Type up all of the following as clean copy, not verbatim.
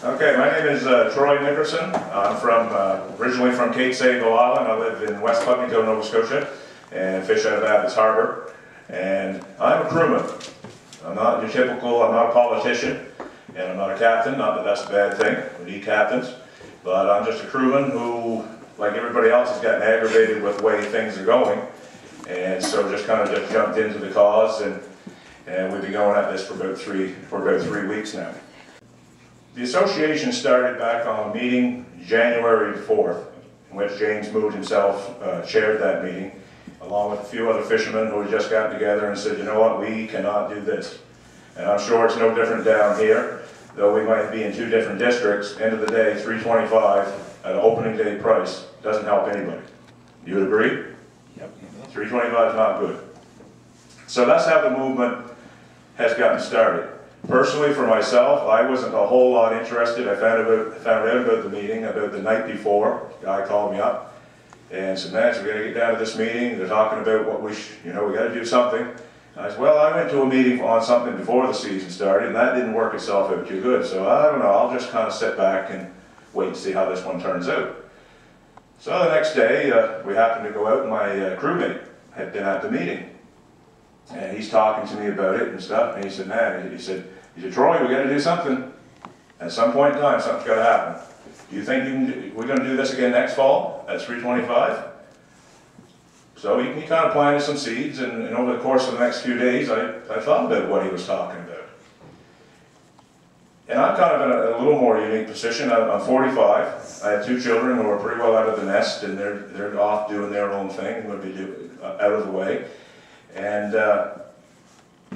Okay, my name is Troy Nickerson. I'm originally from Cape Sable Island. I live in West Putneytown, Nova Scotia, and fish out of Abbott's Harbour. And I'm a crewman. I'm not your typical, I'm not a politician, and I'm not a captain. Not that that's a bad thing, we need captains. But I'm just a crewman who, like everybody else, has gotten aggravated with the way things are going. And so just jumped into the cause, and we've been going at this for about three weeks now. The association started back on a meeting January 4th, in which James Mood himself chaired that meeting, along with a few other fishermen who had just gotten together and said, you know what, we cannot do this. And I'm sure it's no different down here, though we might be in two different districts. End of the day, $3.25 at an opening day price doesn't help anybody. You would agree? Yep. $3.25 is not good. So that's how the movement has gotten started. Personally, for myself, I wasn't a whole lot interested. I found out about the meeting about the night before. A guy called me up and said, "Man, we got to get down to this meeting. They're talking about what we got to do something." And I said, "Well, I went to a meeting on something before the season started, and that didn't work itself out too good. So I don't know. I'll just kind of sit back and wait and see how this one turns out." So the next day, we happened to go out, and my crewmate had been at the meeting. And he's talking to me about it and stuff, and he said, "Man," he said, "Troy, we got to do something. At some point in time, something's got to happen. Do you think we're going to do this again next fall at $3.25? So he kind of planted some seeds, and over the course of the next few days, I thought about what he was talking about. And I'm kind of in a little more unique position. I'm 45. I have two children who are pretty well out of the nest, and they're off doing their own thing, going to be out of the way. And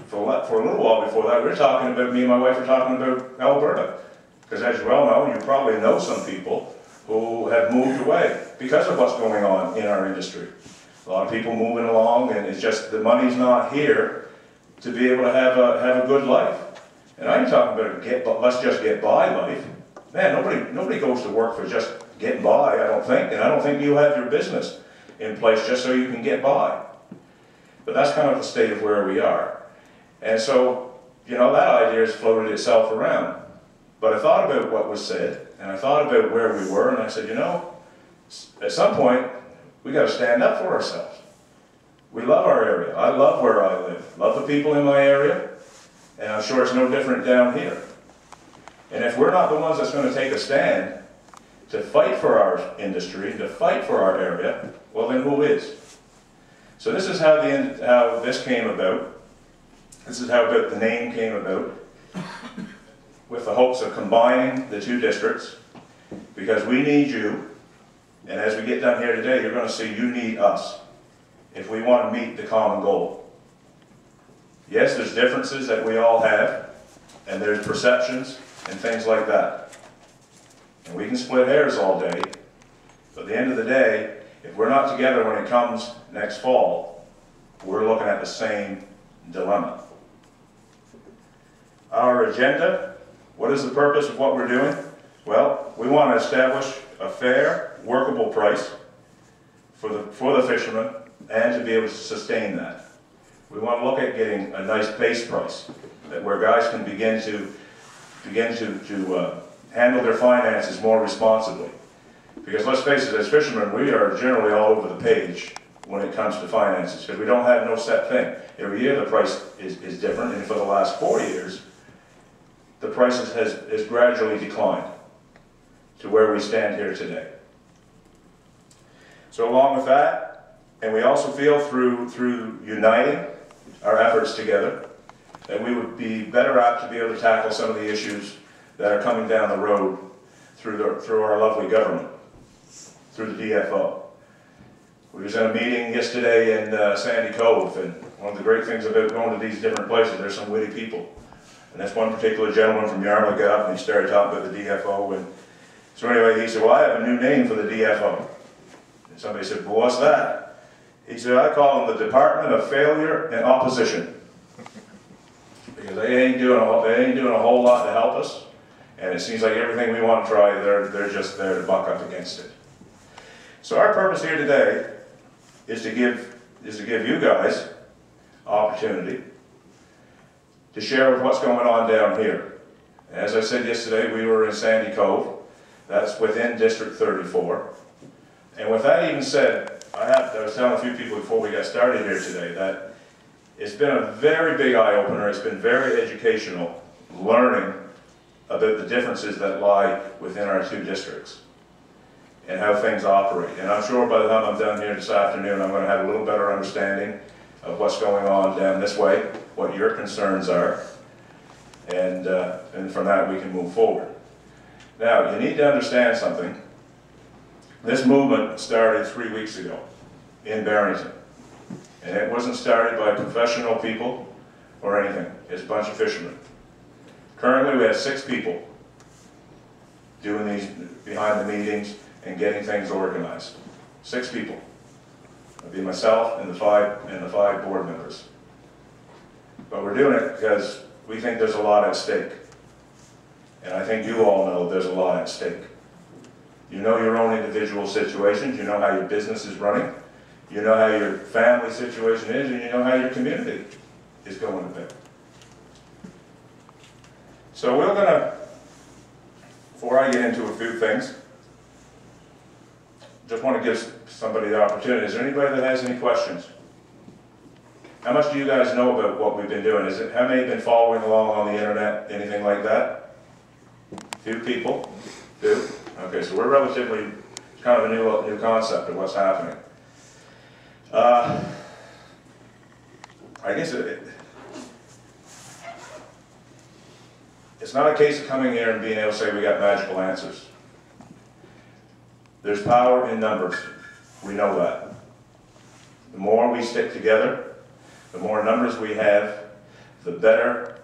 for a little while before that, me and my wife were talking about Alberta. Because as you well know, you probably know some people who have moved away because of what's going on in our industry. A lot of people moving along, and it's just the money's not here to be able to have a good life. And I ain't talking about let's just get by life. Man, nobody goes to work for just getting by, I don't think. And I don't think you have your business in place just so you can get by. But that's kind of the state of where we are. And so, that idea has floated itself around. But I thought about what was said, and I thought about where we were, and I said, at some point, we got to stand up for ourselves. We love our area. I love where I live. Love the people in my area, and I'm sure it's no different down here. And if we're not the ones that's going to take a stand to fight for our industry, to fight for our area, well then who is? So this is how this came about. This is how the name came about, with the hopes of combining the two districts, because we need you, and as we get done here today, you're going to see you need us if we want to meet the common goal. Yes, there's differences that we all have, and there's perceptions and things like that. And we can split hairs all day, but at the end of the day, if we're not together when it comes next fall, we're looking at the same dilemma. Our agenda, what is the purpose of what we're doing? Well, we want to establish a fair, workable price for the fishermen and to be able to sustain that. We want to look at getting a nice base price where guys can begin to handle their finances more responsibly. Because let's face it, as fishermen, we are generally all over the page when it comes to finances, because we don't have no set thing. Every year the price is different, and for the last 4 years, the price has gradually declined to where we stand here today. So along with that, and we also feel through uniting our efforts together, that we would be better apt to be able to tackle some of the issues that are coming down the road through our lovely government, through the DFO. We was in a meeting yesterday in Sandy Cove, and one of the great things about going to these different places, there's some witty people. And this one particular gentleman from Yarmouth got up and he started talking about the DFO. And so anyway, he said, "Well, I have a new name for the DFO." And somebody said, "Well, what's that?" He said, "I call them the Department of Failure and Opposition." Because they ain't doing a whole lot to help us. And it seems like everything we want to try, they're just there to buck up against it. So our purpose here today is to give you guys opportunity to share with what's going on down here. As I said yesterday, we were in Sandy Cove. That's within District 34. And with that even said, I was telling a few people before we got started here today that it's been a very big eye-opener. It's been very educational, learning about the differences that lie within our two districts and how things operate. And I'm sure by the time I'm done here this afternoon, I'm going to have a little better understanding of what's going on down this way, what your concerns are, and from that we can move forward. Now, you need to understand something. This movement started 3 weeks ago in Barrington. And it wasn't started by professional people or anything. It's a bunch of fishermen. Currently, we have 6 people doing these behind the meetings and getting things organized. 6 people. It'll be myself and the five board members. But we're doing it because we think there's a lot at stake. And I think you all know there's a lot at stake. You know your own individual situations, you know how your business is running, you know how your family situation is, and you know how your community is going a bit. So we're going to, before I get into a few things, just want to give somebody the opportunity. Is there anybody that has any questions? How much do you guys know about what we've been doing? How many have been following along on the internet, anything like that? Few people? Few? Okay, so we're relatively, it's kind of a new concept of what's happening. I guess it's not a case of coming here and being able to say we got magical answers. There's power in numbers. We know that. The more we stick together, the more numbers we have, the better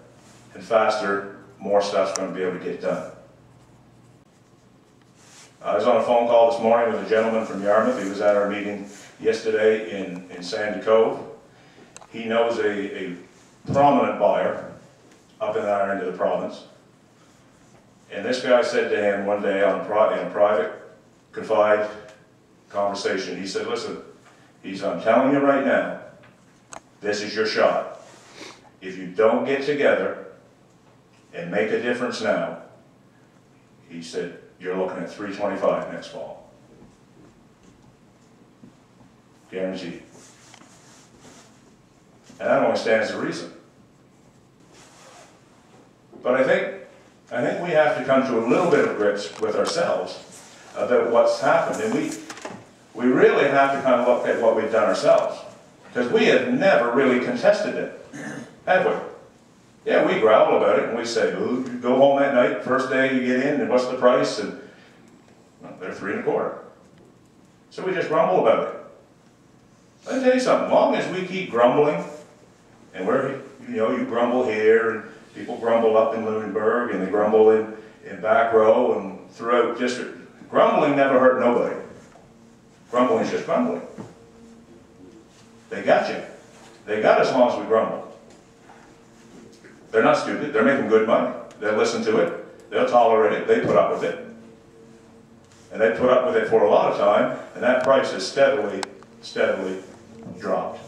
and faster more stuff's going to be able to get done. I was on a phone call this morning with a gentleman from Yarmouth. He was at our meeting yesterday in Sandy Cove. He knows a prominent buyer up in our end of the province. And this guy said to him one day in a private, confide conversation, he said, listen, I'm telling you right now, this is your shot. If you don't get together and make a difference now, he said, you're looking at 325 next fall. Guaranteed. And that only stands to reason. But I think we have to come to a little bit of grips with ourselves about what's happened. And we really have to kind of look at what we've done ourselves. Because we have never really contested it, have we? Yeah, we growl about it and we say, oh, you go home that night, first day you get in, and what's the price? And well, they're 3 1/4. So we just grumble about it. Let me tell you something, as long as we keep grumbling, and you grumble here, and people grumble up in Lunenburg, and they grumble in back row and throughout district. Grumbling never hurt nobody. Grumbling is just grumbling. They got you. They got us as long as we grumble. They're not stupid. They're making good money. They'll listen to it. They'll tolerate it. They put up with it. And they put up with it for a lot of time, and that price has steadily dropped.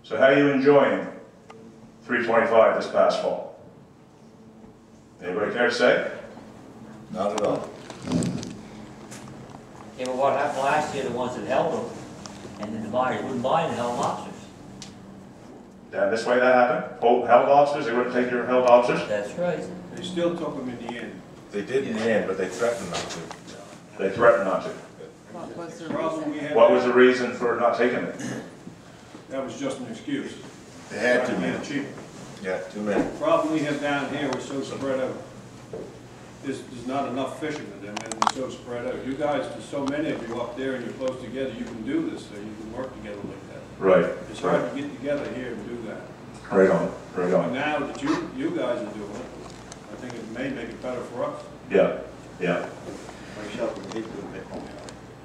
So how are you enjoying 325 this past fall? Anybody care to say? Not at all. Yeah, but what happened last year, the ones that held them, and then the buyers wouldn't buy the held lobsters. Down this way that happened? Held lobsters? They wouldn't take your held lobsters? That's right. They still took them in the end. They did in the end, but they threatened not to. They threatened not to. What was the Problem we reason? had. What was the reason for not taking it? That was just an excuse. They had Trying too to many. get it cheap. Yeah, too many. The problem we have down here, we're so spread out. There's not enough fishing in them, and we're so spread out. You guys, there's so many of you up there and you're close together, you can do this, so you can work together like that. Right. It's hard to get together here and do that. Right on. Right And on. now that you guys are doing it, I think it may make it better for us. Yeah. Yeah. Might shelter the head a little bit more.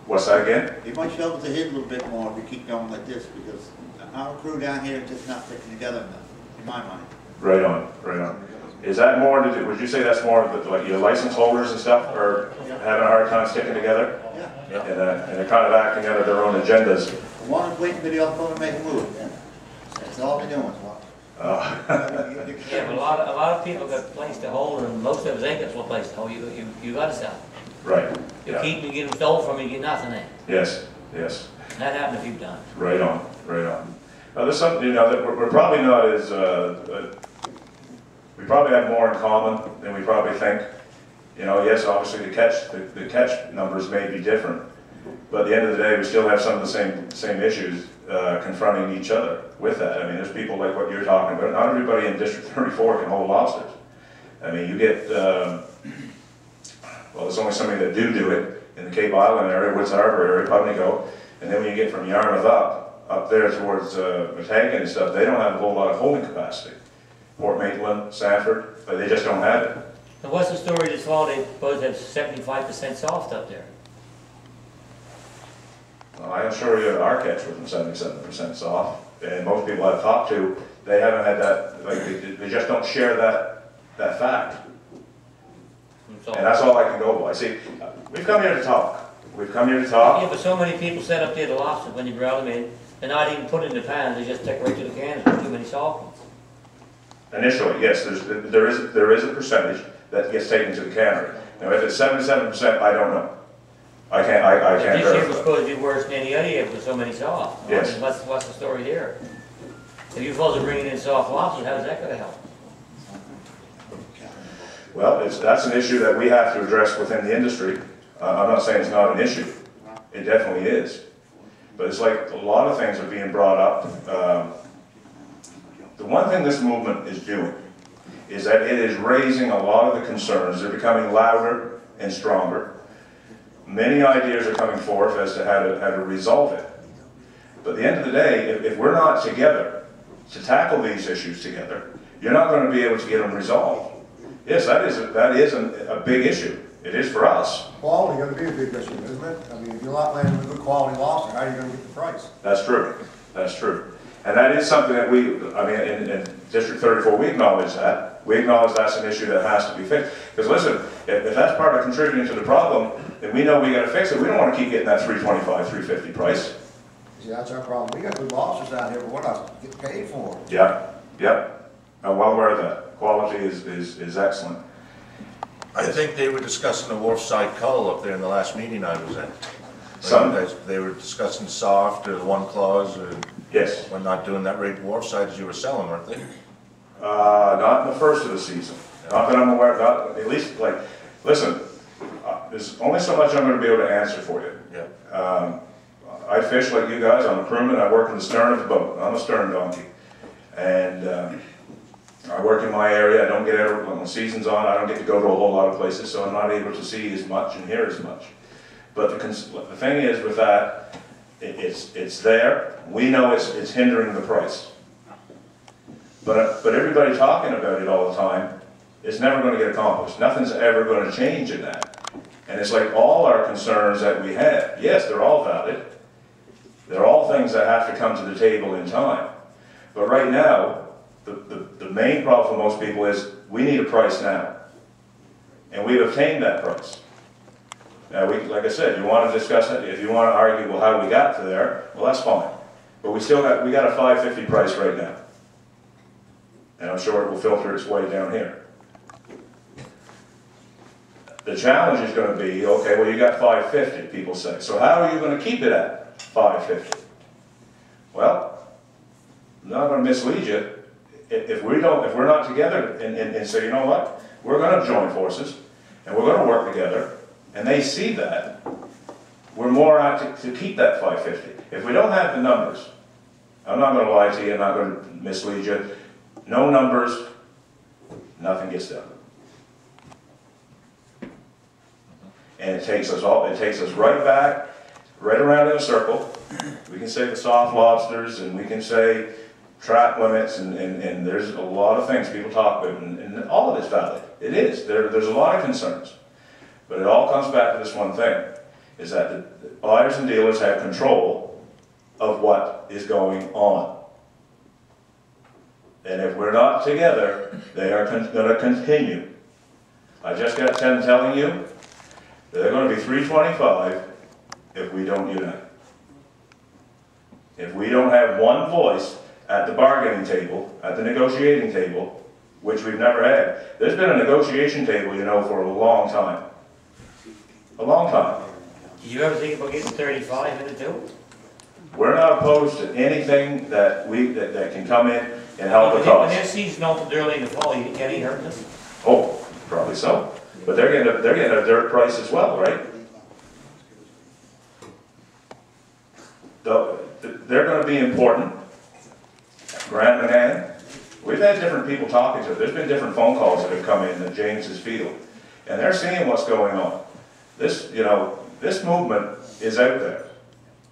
What's that again? It might shelter the head a little bit more if we keep going like this, because our crew down here is just not sticking together enough, in my mind. Right on. Right on. Is that more, would you say that's more of the, like your license holders and stuff are having a hard time sticking together? Yeah. And they're kind of acting out of their own agendas. One is waiting for the other one to make a move. That's all they're doing. Uh, Yeah, but a lot of people got a place to hold, and most of us ain't got a place to hold. You gotta sell. Right, You yeah, keep them, you get them stole from you, you get nothing in. yes, yes, And that happened a few times. right on, right on. Now, there's something, you know, that we're probably not as, we probably have more in common than we probably think. You know, yes, obviously the catch numbers may be different, but at the end of the day, we still have some of the same issues confronting each other with that. I mean, there's people like what you're talking about. Not everybody in District 34 can hold lobsters. I mean, you get, well, there's only so many that do it in the Cape Island area, Woods Harbor area, Pubnico, and then when you get from Yarmouth up there towards Metangan and stuff, they don't have a whole lot of holding capacity. Port Maitland, Sanford, but they just don't have it. And what's the story this fall? They supposed to have 75% soft up there. Well, I assure you, our catch was 77% soft, and most people I've talked to, they haven't had that, like, they just don't share that fact. And that's all I can go by. See, we've come here to talk. We've come here to talk. Yeah, but so many people set up there the lobsters when you brought them in, they're not even put in the pans, they just take right to the cans, there's too many soft ones. Initially, yes, there is a percentage that gets taken to the cannery. Now, if it's 77%, I don't know. I can't This year was verify. supposed to be worse than any other year with so many soft. Yes. I mean, what's the story there? If you're supposed to bring in soft lobsters, how's that gonna help? Well, that's an issue that we have to address within the industry. I'm not saying it's not an issue. It definitely is. But it's like a lot of things are being brought up. The one thing this movement is doing is that it is raising a lot of the concerns. They're becoming louder and stronger. Many ideas are coming forth as to how to resolve it. But at the end of the day, if we're not together to tackle these issues together, you're not going to be able to get them resolved. Yes, that is a big issue. It is for us. Quality gonna be a big issue, isn't it? I mean, if you're not landing with good quality lobster, how are you gonna get the price? That's true. That's true. And that is something that in District 34, we acknowledge that. We acknowledge that's an issue that has to be fixed. Because listen, if that's part of contributing to the problem, then we know we gotta fix it. We don't want to keep getting that $3.25, $3.50 price. See, that's our problem. We got good lobsters out here, but we're not getting paid for them. Yep. I'm well aware of that. Quality is excellent. I think they were discussing the Wharfside Cull up there in the last meeting I was at. Some- They were discussing soft or the one clause or Yes. we're not doing that rate Wharfside as you were selling, weren't they? Not in the first of the season. Not that I'm aware, not, at least, like, listen, there's only so much I'm gonna be able to answer for you. Yeah. I fish like you guys, I'm a crewman, I work in the stern of the boat, I'm a stern donkey. And I work in my area, I don't get out, when the season's on, I don't get to go to a whole lot of places, so I'm not able to see as much and hear as much. But the thing is with that, it's there, we know it's hindering the price. But everybody talking about it all the time, it's never going to get accomplished. Nothing's ever going to change in that. And it's like all our concerns that we have, yes, they're all valid. They're all things that have to come to the table in time. But right now, the main problem for most people is we need a price now. And we've obtained that price. Now, like I said, you want to discuss it, if you want to argue, well, how we got to there, well, that's fine. But we got a $5.50 price right now. And I'm sure it will filter its way down here. The challenge is going to be, okay, well, you got $5.50, people say. So how are you going to keep it at $5.50? Well, I'm not going to mislead you. If we're not together and say, you know what, we're going to join forces and we're going to work together, and they see that, we're more apt to keep that $5.50. If we don't have the numbers, I'm not going to lie to you, I'm not going to mislead you. No numbers, nothing gets done. And it takes us right back, right around in a circle. We can say the soft lobsters, and we can say trap limits, and there's a lot of things people talk about, and all of it's valid. It is. There's a lot of concerns. But it all comes back to this one thing, is that the buyers and dealers have control of what is going on. And if we're not together, they are going to continue. I just got 10 telling you, they're going to be $3.25 if we don't unite. If we don't have one voice at the bargaining table, at the negotiating table, which we've never had. There's been a negotiation table, you know, for a long time. A long time. Did you ever think about getting 35 in it too? We're not opposed to anything that that can come in and help the When cause. their season opened early in the fall, you think any hurting us? Oh, probably so. But they're getting a dirt price as well, right? They're going to be important. Grant McGann. We've had different people talking to. There's been different phone calls that have come in at James's field, and they're seeing what's going on. This, you know, this movement is out there.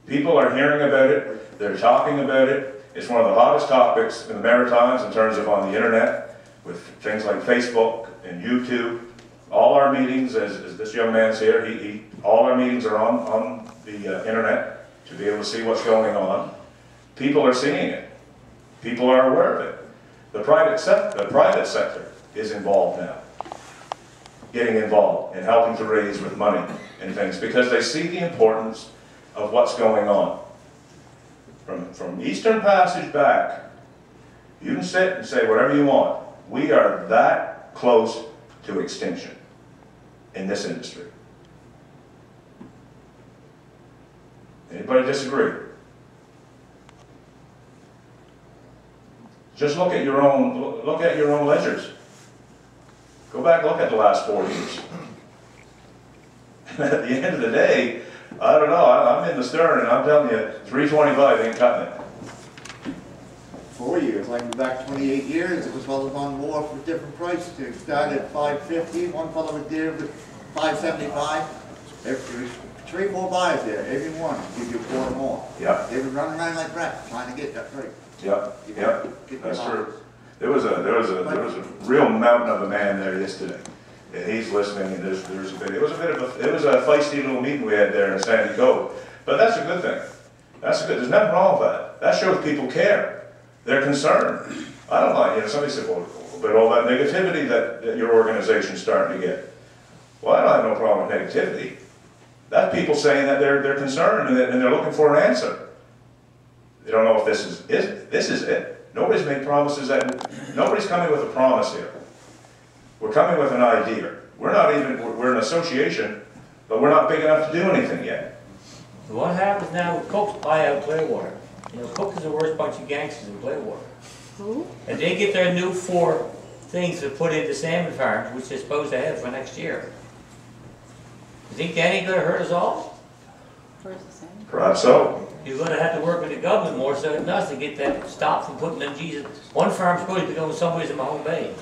People are hearing about it. They're talking about it. It's one of the hottest topics in the Maritimes in terms of on the internet, with things like Facebook and YouTube. All our meetings, as this young man's here, all our meetings are on the internet to be able to see what's going on. People are seeing it. People are aware of it. The private sector is involved now, getting involved and helping to raise with money and things, because they see the importance of what's going on. From Eastern Passage back, you can sit and say whatever you want. We are that close to extinction in this industry. Anybody disagree? Just look at your own ledgers. Go back and look at the last 4 years. At the end of the day, I don't know, I'm in the stern and I'm telling you, 325 ain't cutting it. 4 years, I can go back 28 years, it was fellas on wharf with different prices. It started at $5.50, one fellow was there with $5.75. There was 3 or 4 buyers there, every one give you a quarter more. Yeah. They were running around like rats trying to get that price. Yeah, that's true. There was a real mountain of a man there yesterday, and he's listening. And it was a feisty little meeting we had there in Sandy Cove. But that's a good thing. That's good. There's nothing wrong with that. That shows people care. They're concerned. I don't like, you know, somebody said, well, but all that negativity that your organization's starting to get. Well, I don't have no problem with negativity. That's people saying that they're concerned and they're looking for an answer. They don't know if this is it. Nobody's made promises nobody's coming with a promise here. We're coming with an idea. We're an association, but we're not big enough to do anything yet. So what happens now with Cook's buy out Clearwater? You know, Cook is the worst bunch of gangsters in Clearwater. Who? And they get their new 4 things to put into salmon farms, which they're supposed to have for next year. You think that ain't gonna hurt us all? Where's the same? Perhaps so. You're gonna have to work with the government more so than us to get that stopped from putting them Jesus. One farm's supposed to go somewhere in Mahone Bay.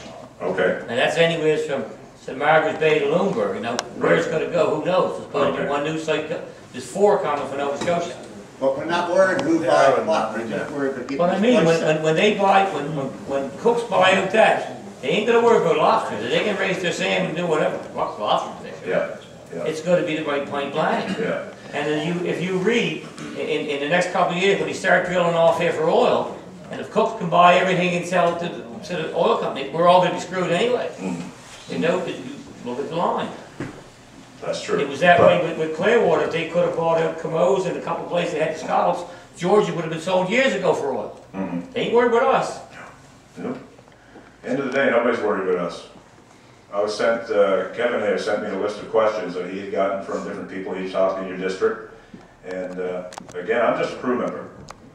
Okay. And that's anywhere from St. Margaret's Bay to Lunenburg, you know, where it's gonna go, who knows? There's supposed to be one new site, there's 4 coming for Nova Scotia. But we're not worried who buys what, we're just worried about getting But I this mean, price. when they buy, when Cooks buy out that, they ain't gonna worry about lobsters, they can raise their salmon and do whatever, lobsters there. Yeah. It's gonna be the right point planning. Yeah. And then if you read, in the next couple of years, when you start drilling off here for oil, and if Cooks can buy everything and sell it to the oil company, we're all gonna be screwed anyway. You know, 'cause you look at the line. That's true. It was that way with Clearwater. If they could have bought out Comoes and a couple of places that had the scallops, Georgia would have been sold years ago for oil. They ain't worried about us. Nope. End of the day, nobody's worried about us. I was sent, Kevin here sent me a list of questions that he had gotten from different people he's talked in your district. And again, I'm just a crew member.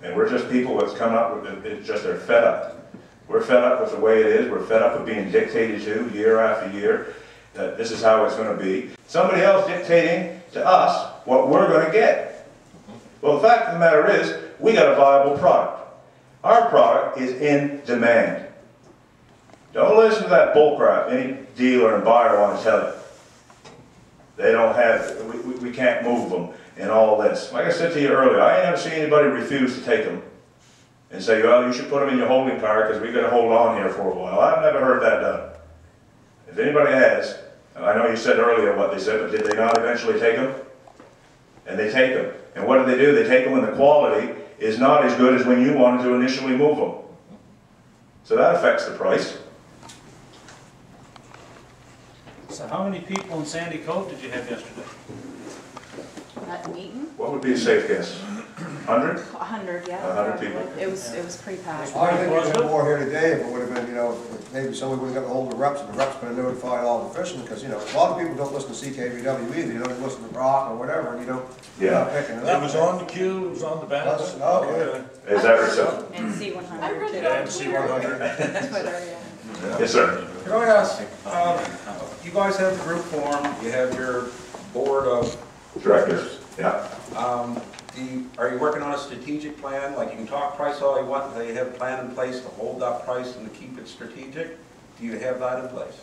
And we're just people that's come up with it, just they're fed up. We're fed up with the way it is. We're fed up with being dictated to year after year, that this is how it's going to be. Somebody else dictating to us what we're going to get. Well, the fact of the matter is, we got a viable product. Our product is in demand. Don't listen to that bullcrap any dealer and buyer want to tell you. They don't have, we can't move them and all this. Like I said to you earlier, I ain't never seen anybody refuse to take them and say, well, you should put them in your holding car because we're going to hold on here for a while. I've never heard that done. If anybody has, and I know you said earlier what they said, but did they not eventually take them? And they take them. And what do? They take them when the quality is not as good as when you wanted to initially move them. So that affects the price. So how many people in Sandy Cove did you have yesterday? At the meeting? What would be a safe guess? 100? 100, yeah. 100 people. It was pretty packed. I think there'd been more here today if it would have been, you know, if maybe somebody would have got hold of the reps, and the reps could have notified all the fishermen, because, you know, a lot of people don't listen to CKBW either, you know, they listen to rock or whatever, and you don't, you're not picking it It up. was on the queue, it was on the balance. Okay. Is that so? And C100 too. And C100. Twitter, yeah. Yes, sir. Can I ask, you guys have the group form, you have your board of Directors, yeah. are you working on a strategic plan? Like, you can talk price all you want, until you have a plan in place to hold that price and to keep it strategic? Do you have that in place?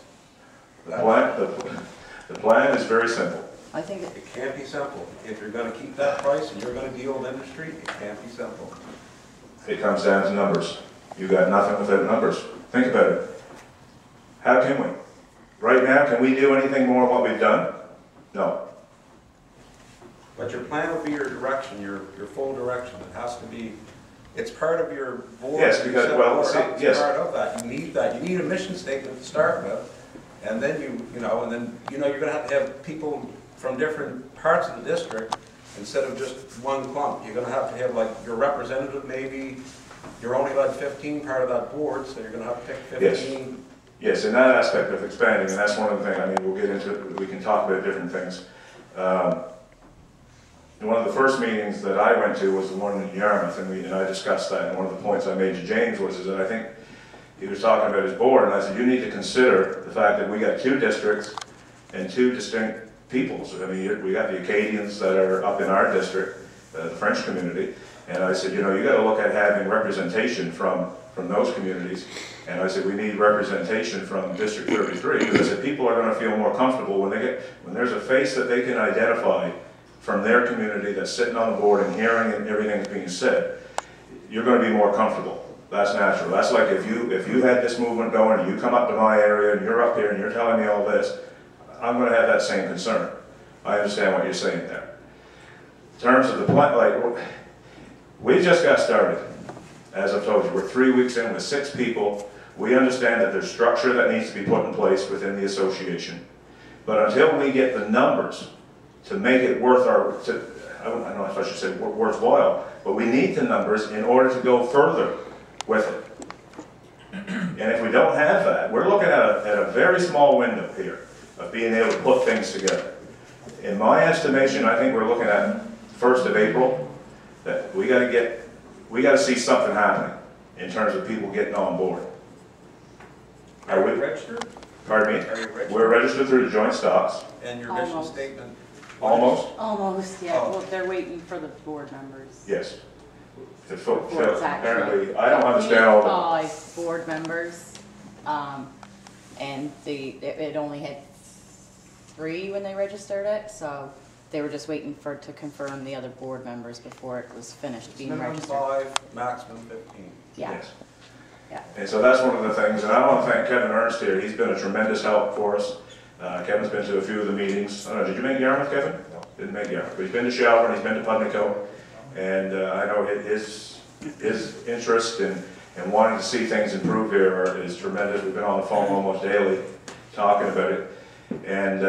The plan is very simple. I think It can't be simple. If you're gonna keep that price and you're gonna deal with industry, it can't be simple. It comes down to numbers. You got nothing without numbers. Think about it. How can we? Right now, can we do anything more of what we've done? No. But your plan will be your direction, your full direction. It has to be, it's part of your board. Yes, because, well, see, It's yes. part of that. You need that. You need a mission statement to start with. And then you're gonna have people from different parts of the district instead of just one clump. You're gonna have to have like your representative maybe, you're only allowed 15 part of that board, so you're gonna have to pick 15. Yes, in that aspect of expanding, and that's one of the things, I mean, we'll get into it, we can talk about different things. One of the first meetings that I went to was the one in Yarmouth, and I discussed that, and one of the points I made to James was that I think he was talking about his board, and I said, you need to consider the fact that we got 2 districts and 2 distinct peoples. I mean, we got the Acadians that are up in our district, the French community, and I said, you know, you got to look at having representation from those communities, and I said, we need representation from District 33, because I said, people are going to feel more comfortable when there's a face that they can identify from their community that's sitting on the board and hearing everything that's being said, you're going to be more comfortable. That's natural. That's like if you had this movement going and you come up to my area and you're up here and you're telling me all this, I'm going to have that same concern. I understand what you're saying there. In terms of the plan, like, we just got started. As I've told you, we're 3 weeks in with 6 people. We understand that there's structure that needs to be put in place within the association. But until we get the numbers to make it worth I don't know if I should say worthwhile, but we need the numbers in order to go further with it. And if we don't have that, we're looking at a very small window here of being able to put things together. In my estimation, I think we're looking at 1st of April, that we got to see something happening in terms of people getting on board. Are we registered? Pardon me? Are you registered? We're registered through the joint stocks. And your mission Almost. statement? Almost? Almost, yeah. Oh. Well, they're waiting for the board members. Yes. Boards Apparently, actually. I don't understand all the... 5 board members, and it only had 3 when they registered it, so they were just waiting to confirm the other board members before it was finished being Minimum registered. 5, maximum 15. Yeah, Yes. yeah. And so that's one of the things, and I want to thank Kevin Ernst here. He's been a tremendous help for us. Kevin's been to a few of the meetings. I don't know, did you make Yarmouth, Kevin? No, didn't make Yarmouth. But he's been to Shelburne, he's been to Pudnico, and I know his interest in wanting to see things improve here is tremendous. We've been on the phone almost daily talking about it. And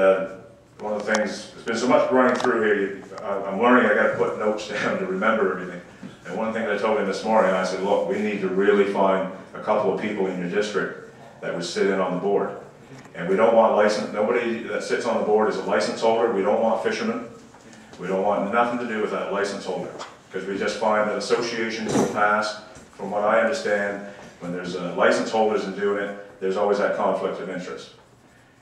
one of the things, there's been so much running through here, I'm learning I got to put notes down to remember everything. And one thing that I told him this morning, I said, look, we need to really find a couple of people in your district that would sit in on the board. And we don't want nobody that sits on the board is a license holder. We don't want fishermen. We don't want nothing to do with that license holder. Because we just find that associations in the past, from what I understand, when there's license holders and doing it, there's always that conflict of interest.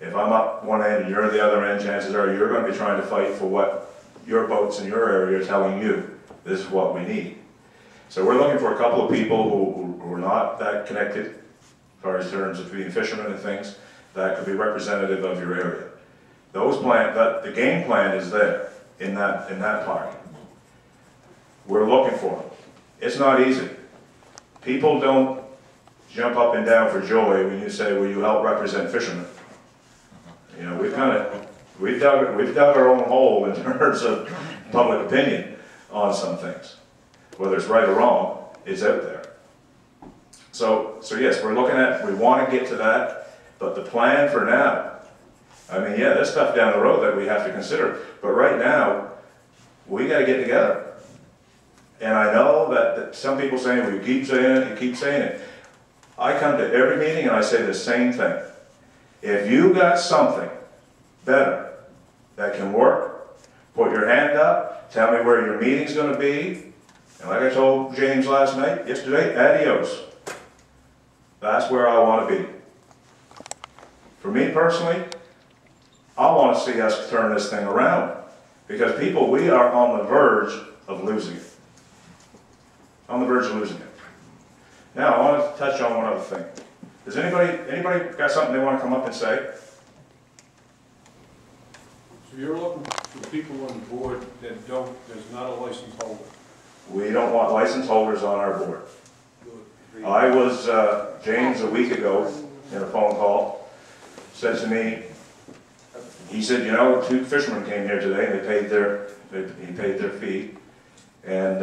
If I'm up one end and you're the other end, chances are you're going to be trying to fight for what your boats in your area are telling you. This is what we need. So we're looking for a couple of people who are not that connected, as far as terms of being fishermen and things, that could be representative of your area. The game plan is there in that park. We're looking for them. It's not easy. People don't jump up and down for joy when you say, will you help represent fishermen? You know, we've dug our own hole in terms of public opinion on some things. Whether it's right or wrong, it's out there. So yes, we want to get to that, but the plan for now, I mean, yeah, there's stuff down the road that we have to consider, but right now, we got to get together. And I know that some people saying, well, you keep saying it, you keep saying it. I come to every meeting and I say the same thing. If you got something better that can work, put your hand up, tell me where your meeting's gonna be, and like I told James yesterday, adios. That's where I wanna be. For me personally, I wanna see us turn this thing around. Because people, we are on the verge of losing it. On the verge of losing it. Now, I want to touch on one other thing. Does anybody got something they want to come up and say? So you're looking for people on the board that there's not a license holder? We don't want license holders on our board. I was, James a week ago, in a phone call, said to me, he said, you know, 2 fishermen came here today and he paid their fee. And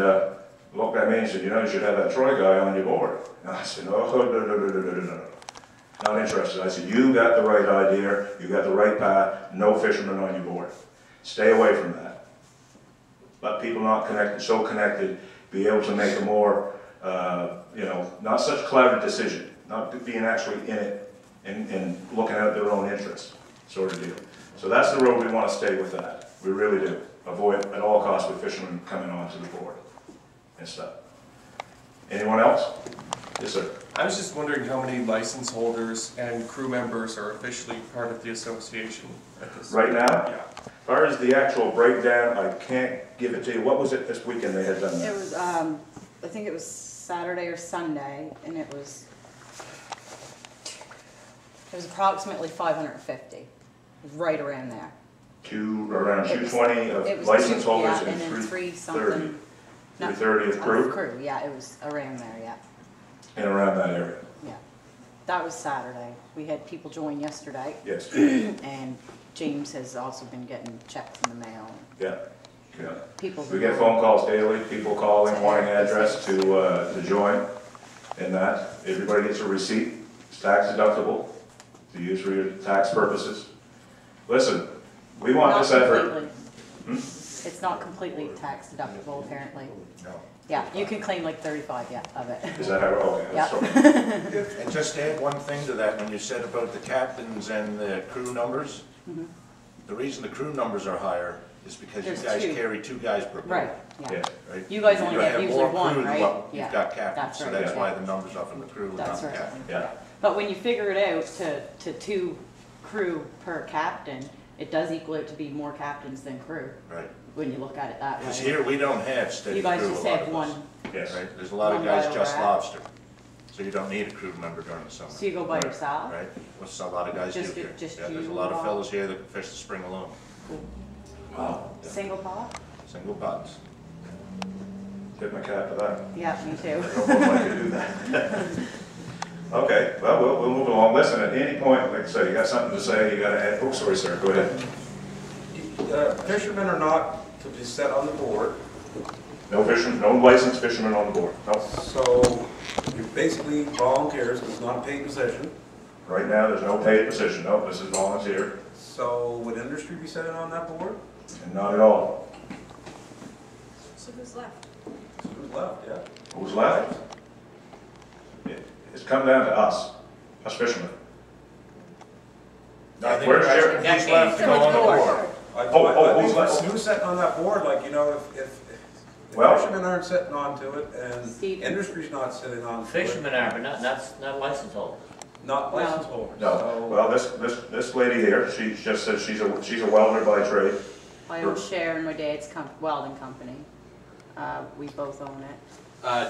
looked at me and said, you know, you should have that Troy guy on your board. And I said, oh, no. Not interested. I said, you got the right idea, you got the right path, no fishermen on your board. Stay away from that. Let people not connected, so connected, be able to make a more, you know, not such clouded decision, not being actually in it and looking at their own interests, sort of deal. So that's the road we want to stay with that. We really do. Avoid at all costs with fishermen coming onto the board and stuff. Anyone else? Yes, sir. I was just wondering how many license holders and crew members are officially part of the association at this. Right now? Yeah. As far as the actual breakdown, I can't give it to you. What was it this weekend they had done that? It was, I think it was Saturday or Sunday, and it was approximately 550, right around there. Around 220 of license holders yeah, and then 330. 3 330 of crew? Crew, yeah, it was around there, yeah. And around that area. Yeah. That was Saturday. We had people join yesterday. Yes. And James has also been getting checks in the mail. Yeah. Yeah. People We get phone calls daily, people calling, wanting address to join in that. Everybody gets a receipt. It's tax deductible to use for your tax purposes. Listen, we want this effort. It's not completely tax deductible, apparently. No. Yeah, you can claim like 35, yeah, of it. Is that how, okay, Yeah. that's And just to add one thing to that, when you said about the captains and the crew numbers, the reason the crew numbers are higher is because There's you guys 2. carry 2 guys per boat. Right, yeah. Yeah. Right? You guys only have usually more 1, crew than right? what Yeah, you've got captains, that's so right, that's yeah. why the numbers up in the crew and not That's the right. captain. Yeah. But when you figure it out to 2 crew per captain, it does equal out to be more captains than crew, Right. when you look at it that way. Because here, we don't have steady You crew, guys a just lot have of one, us. Yes. Right, there's a lot of One guys guy just over at- lobster, so you don't need a crew member during the summer. so you go by yourself? Right, what's a lot of guys do Just- here. just Yeah, there's a you lot of all? fellas here that can fish the spring alone, Wow. Single pot? single pots. Tip my cap to that. Yeah, me too. I don't know if I could do that. Okay, well, we'll move along. Listen, at any point, like I say, you got something to say, you got to add, oh, sorry, sir, go ahead. Fishermen are not to be set on the board, No fishermen, no licensed fishermen on the board. No. so you're basically volunteers, it's not a paid position. Right now, there's no paid position. No, this is volunteer, So would industry be sitting on that board? and not at all. So who's left? Who's left, yeah? Who's left? It's come down to us fishermen. I think Where's you're your- asking who's left to go on the board. Who's left? Who's sitting on that board, like, you know, if Well- fishermen aren't sitting onto it and Steve. industry's not sitting on it. Fishermen are, but not license holders. Not license holders. No, So- well, this lady here, she just says she's a welder by trade. I own share in my dad's welding company. We both own it.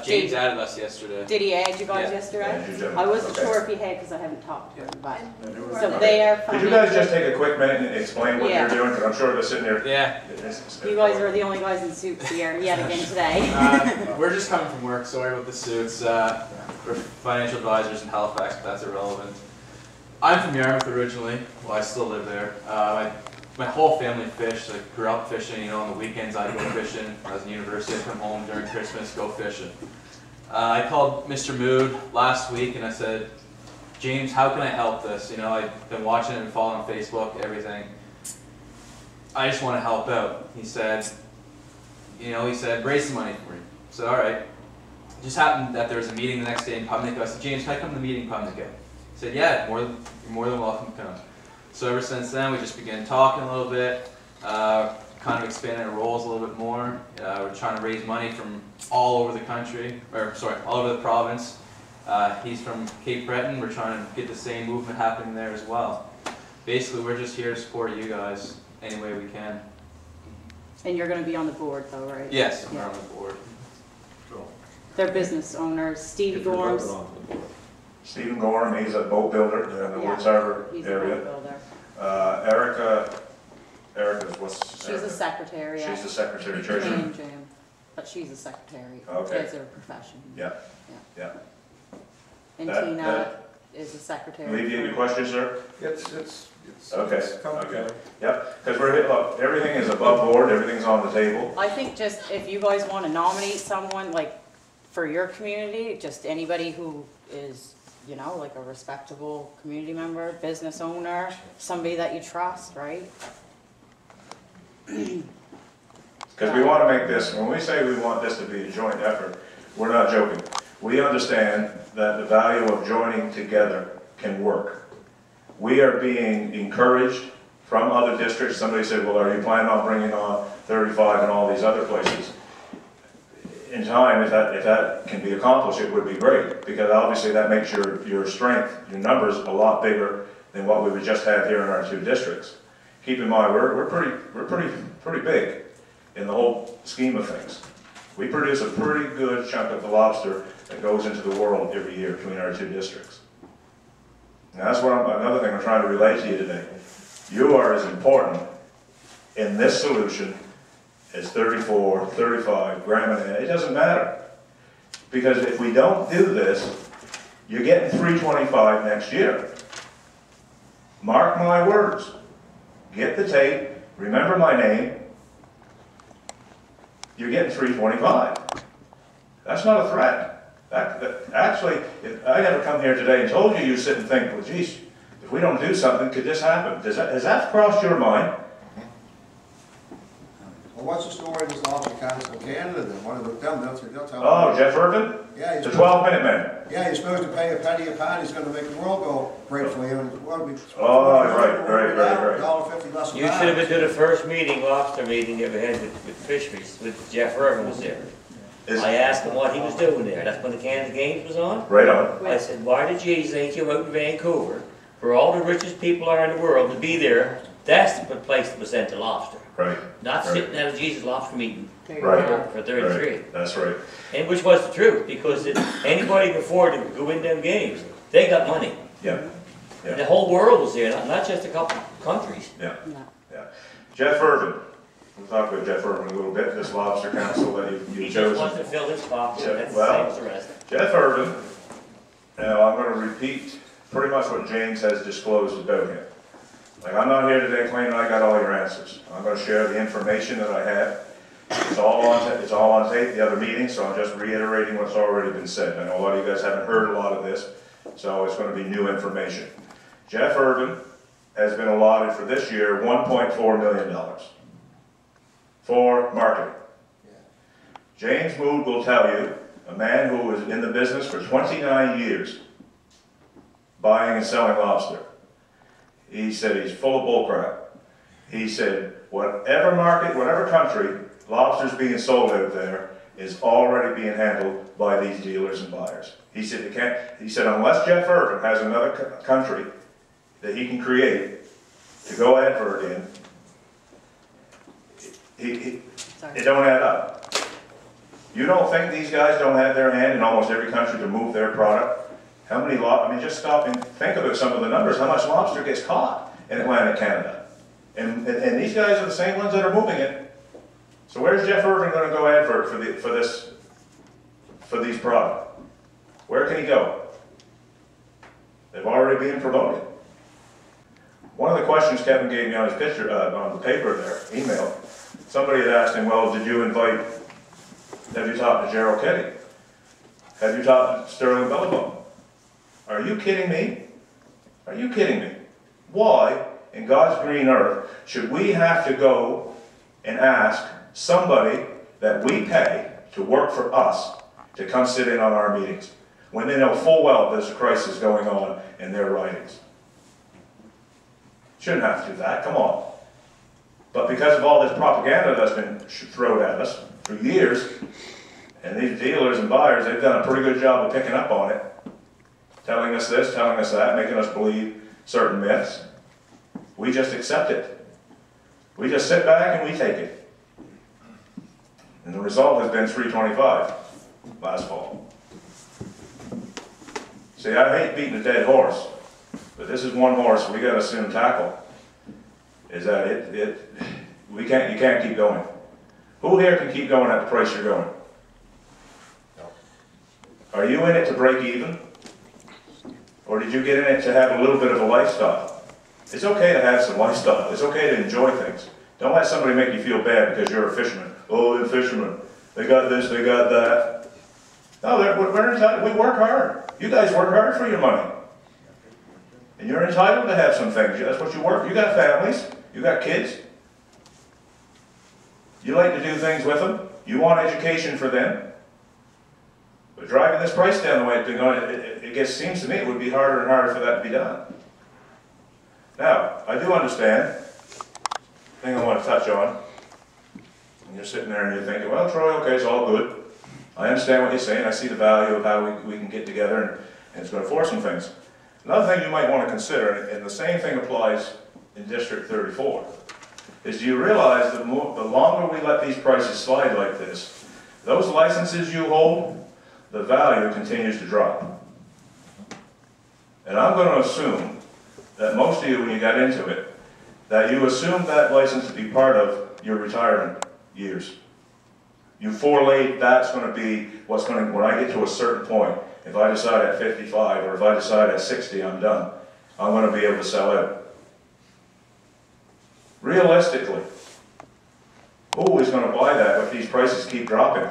James added us yesterday. Did he add you guys Yeah. yesterday? Yeah, you did. I wasn't Okay. sure if he had because I haven't talked to him, but, And so they are. Could you guys just take a quick minute and explain what Yeah. you're doing? Because I'm sure they're sitting here. Yeah. You guys are the only guys in suits here yet again today. We're just coming from work. Sorry about the suits. We're financial advisors in Halifax, but that's irrelevant. I'm from Yarmouth originally. Well, I still live there. My whole family fished. I grew up fishing. You know, on the weekends I'd go fishing. When I was in university, I'd come home during Christmas, go fishing. I called Mr. Mood last week and I said, James, how can I help this? You know, I've been watching and following Facebook, everything. I just want to help out. He said, raise some money for me. So all right. It just happened that there was a meeting the next day in Pimlico. I said, James, can I come to the meeting in Pimlico? He said, yeah, you're more than welcome to come. So ever since then, we just began talking a little bit, kind of expanding our roles a little bit more. We're trying to raise money from all over the country, or sorry, all over the province. He's from Cape Breton. We're trying to get the same movement happening there as well. Basically, we're just here to support you guys any way we can. And you're gonna be on the board though, right? Yes, we're Yeah. on the board. They're business owners, Stevie Gorms. Stephen Gorham, he's a boat builder in the Yeah, Woods Harbor he's a area. boat builder. Erica's what's? She's Erica? a secretary. She's at the secretary treasurer. Jam Jam, but she's a secretary Okay. as her profession. Yeah, yeah. And That- Tina is a secretary. Alleviate your question, sir? It's Okay, come okay. together. Yep, because look, everything is above board, everything's on the table. I think just if you guys want to nominate someone, like, for your community, just anybody who is, you know, like a respectable community member, business owner, somebody that you trust, right? Because we want to make this, when we say we want this to be a joint effort, we're not joking. We understand that the value of joining together can work. We are being encouraged from other districts. Somebody said, well, are you planning on bringing on 35 and all these other places? In time, if that can be accomplished, it would be great, because obviously that makes your strength, your numbers a lot bigger than what we would just have here in our two districts. Keep in mind, we're pretty big in the whole scheme of things. We produce a pretty good chunk of the lobster that goes into the world every year between our two districts. And that's what another thing I'm trying to relay to you today. You are as important in this solution as 34, 35, gram and a half. It doesn't matter. Because if we don't do this, you're getting 325 next year. Mark my words. Get the tape, remember my name, you're getting 325. That's not a threat. Actually, if I ever come here today and told you, you sit and think, well, geez, if we don't do something, could this happen? Has that crossed your mind? Well, what's the story of this lobster council in Canada then? What about them? They'll tell Oh, Jeff Irvin? Yeah, The 12-minute man. Yeah, you're supposed to pay a penny a pound, he's gonna make the world go great for you, and what we. Oh, right. $1.50 less a You should have been to the first meeting, lobster meeting you ever had with fisheries, with Jeff Irvin was there. I asked him what he was doing there. That's when the Canada Games was on. Right on. I said, why the Jesus ain't you out in Vancouver, where all the richest people are in the world, to be there? That's the place to present the lobster. Right. Not Right. sitting at a Jesus lobster meeting Right. for 33. Right. That's right. And which was the truth, because anybody before to go in them games, they got money. Yeah. And the Yeah. whole world was there, not just a couple countries. Yeah. No. Yeah. Jeff Irvin. We'll talk about Jeff Irvin a little bit, this lobster council that He you've just chosen. wants to fill his pocket, Yeah, that's the well, same as the rest. Jeff Irvin, now I'm going to repeat pretty much what James has disclosed about him. Like, I'm not here today claiming I got all your answers. I'm going to share the information that I have. It's all on tape, the other meetings, so I'm just reiterating what's already been said. I know a lot of you guys haven't heard a lot of this, so it's going to be new information. Jeff Irvin has been allotted for this year $1.4 million for marketing. James Mood will tell you, a man who was in the business for 29 years, buying and selling lobster. He said he's full of bullcrap. He said, whatever market, whatever country, lobster's being sold out there is already being handled by these dealers and buyers. He said, unless Jeff Irvin has another country that he can create to go advert in, it don't add up. You don't think these guys don't have their hand in almost every country to move their product? How many just stop and think about some of the numbers, how much lobster gets caught in Atlantic Canada. And these guys are the same ones that are moving it. So where's Jeff Irvin going to go advert for these products? Where can he go? They've already been promoted. One of the questions Kevin gave me on his picture, on the paper there, email, somebody had asked him, well, have you talked to Gerald Kenny? Have you talked to Sterling Bellabone? Are you kidding me? Are you kidding me? Why, in God's green earth, should we have to go and ask somebody that we pay to work for us, to come sit in on our meetings, when they know full well there's a crisis going on in their ridings. Shouldn't have to do that, come on. But because of all this propaganda that's been thrown at us for years, and these dealers and buyers, they've done a pretty good job of picking up on it, telling us this, telling us that, making us believe certain myths. We just accept it. We just sit back and we take it. And the result has been $325 last fall. See, I hate beating a dead horse, but this is one horse we got to soon tackle. Is that you can't keep going. Who here can keep going at the price you're going? No. Are you in it to break even? Or did you get in it to have a little bit of a lifestyle? It's okay to have some lifestyle. It's okay to enjoy things. Don't let somebody make you feel bad because you're a fisherman. Oh, they're fishermen. They got this, they got that. No, we're entitled. We work hard. You guys work hard for your money. And you're entitled to have some things. That's what you work for. You got families. You got kids. You like to do things with them. You want education for them. But driving this price down the way it's been going, seems to me it would be harder and harder for that to be done. Now, I do understand, thing I want to touch on, and you're sitting there and you're thinking, well, Troy, okay, it's all good. I understand what you're saying. I see the value of how we can get together, and it's going to force some things. Another thing you might want to consider, and the same thing applies in District 34, is do you realize that the longer we let these prices slide like this, those licenses you hold, the value continues to drop. And I'm going to assume that most of you, when you got into it, that you assumed that license to be part of your retirement years. You forelaid that's going to be what's going to, when I get to a certain point, if I decide at 55 or if I decide at 60 I'm done, I'm going to be able to sell out. Realistically, who is going to buy that if these prices keep dropping?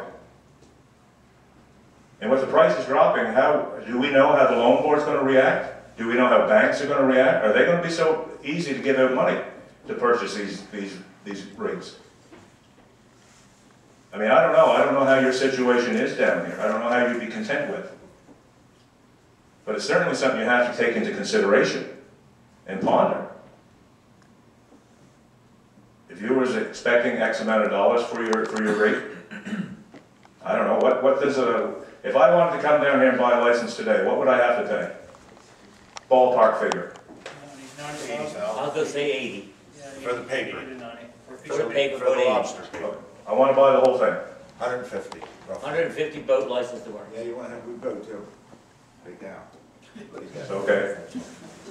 And with the prices dropping, how do we know how the loan board's going to react? Do we know how banks are going to react? Are they going to be so easy to give out money to purchase these rigs? I mean, I don't know. I don't know how your situation is down here. I don't know how you'd be content with. But it's certainly something you have to take into consideration and ponder. If you was expecting X amount of dollars for your rig, I don't know, what does if I wanted to come down here and buy a license today, what would I have to pay? Ballpark figure. I'll go say 80. For the paper. For the paper, For go the 80. lobster paper. I want to buy the whole thing. 150, roughly. 150 boat license to work. Yeah, you want to have a good boat too. Right now. Okay.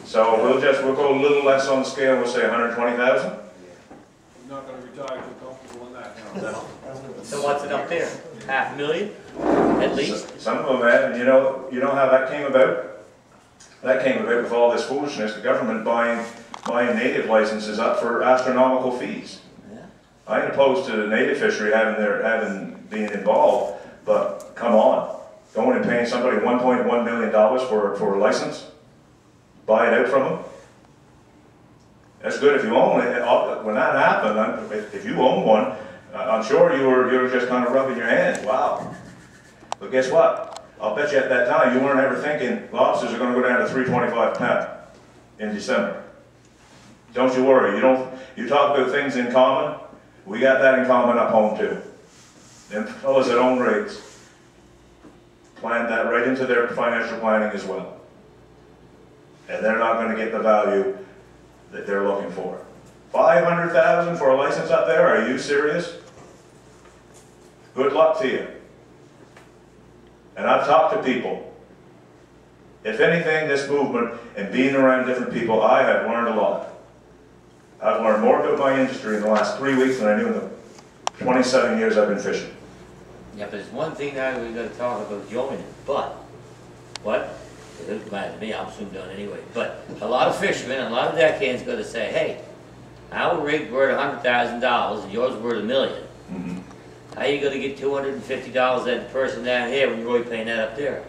So we'll go a little less on the scale, we'll say 120,000? I'm not gonna retire too comfortable in that. No. So what's it up there? $500,000 at least? Some of them have, and you know how that came about? That came about with all this foolishness, the government buying native licenses up for astronomical fees. Yeah. I ain't opposed to the native fishery being involved, but come on. Going and paying somebody $1.1 million for a license? Buy it out from them? That's good if you own it. When that happened, if you own one, I'm sure you were just kind of rubbing your hands. Wow. But guess what? I'll bet you at that time you weren't ever thinking lobsters are going to go down to $3.25 a pound in December. Don't you worry. You talk about things in common. We got that in common up home too. Them fellas that own rigs planned that right into their financial planning as well. And they're not going to get the value that they're looking for. $500,000 for a license up there? Are you serious? Good luck to you. And I've talked to people. If anything, this movement and being around different people, I have learned a lot. I've learned more about my industry in the last 3 weeks than I knew in the 27 years I've been fishing. Yeah, but there's one thing that we've got to talk about joining, but what? It doesn't matter to me, I'm soon done anyway. But a lot of fishermen, a lot of deckhands got to say, hey, our rig's worth $100,000 and yours worth $1 million. Mm-hmm. How are you going to get $250 at the person down here when you're already paying that up there?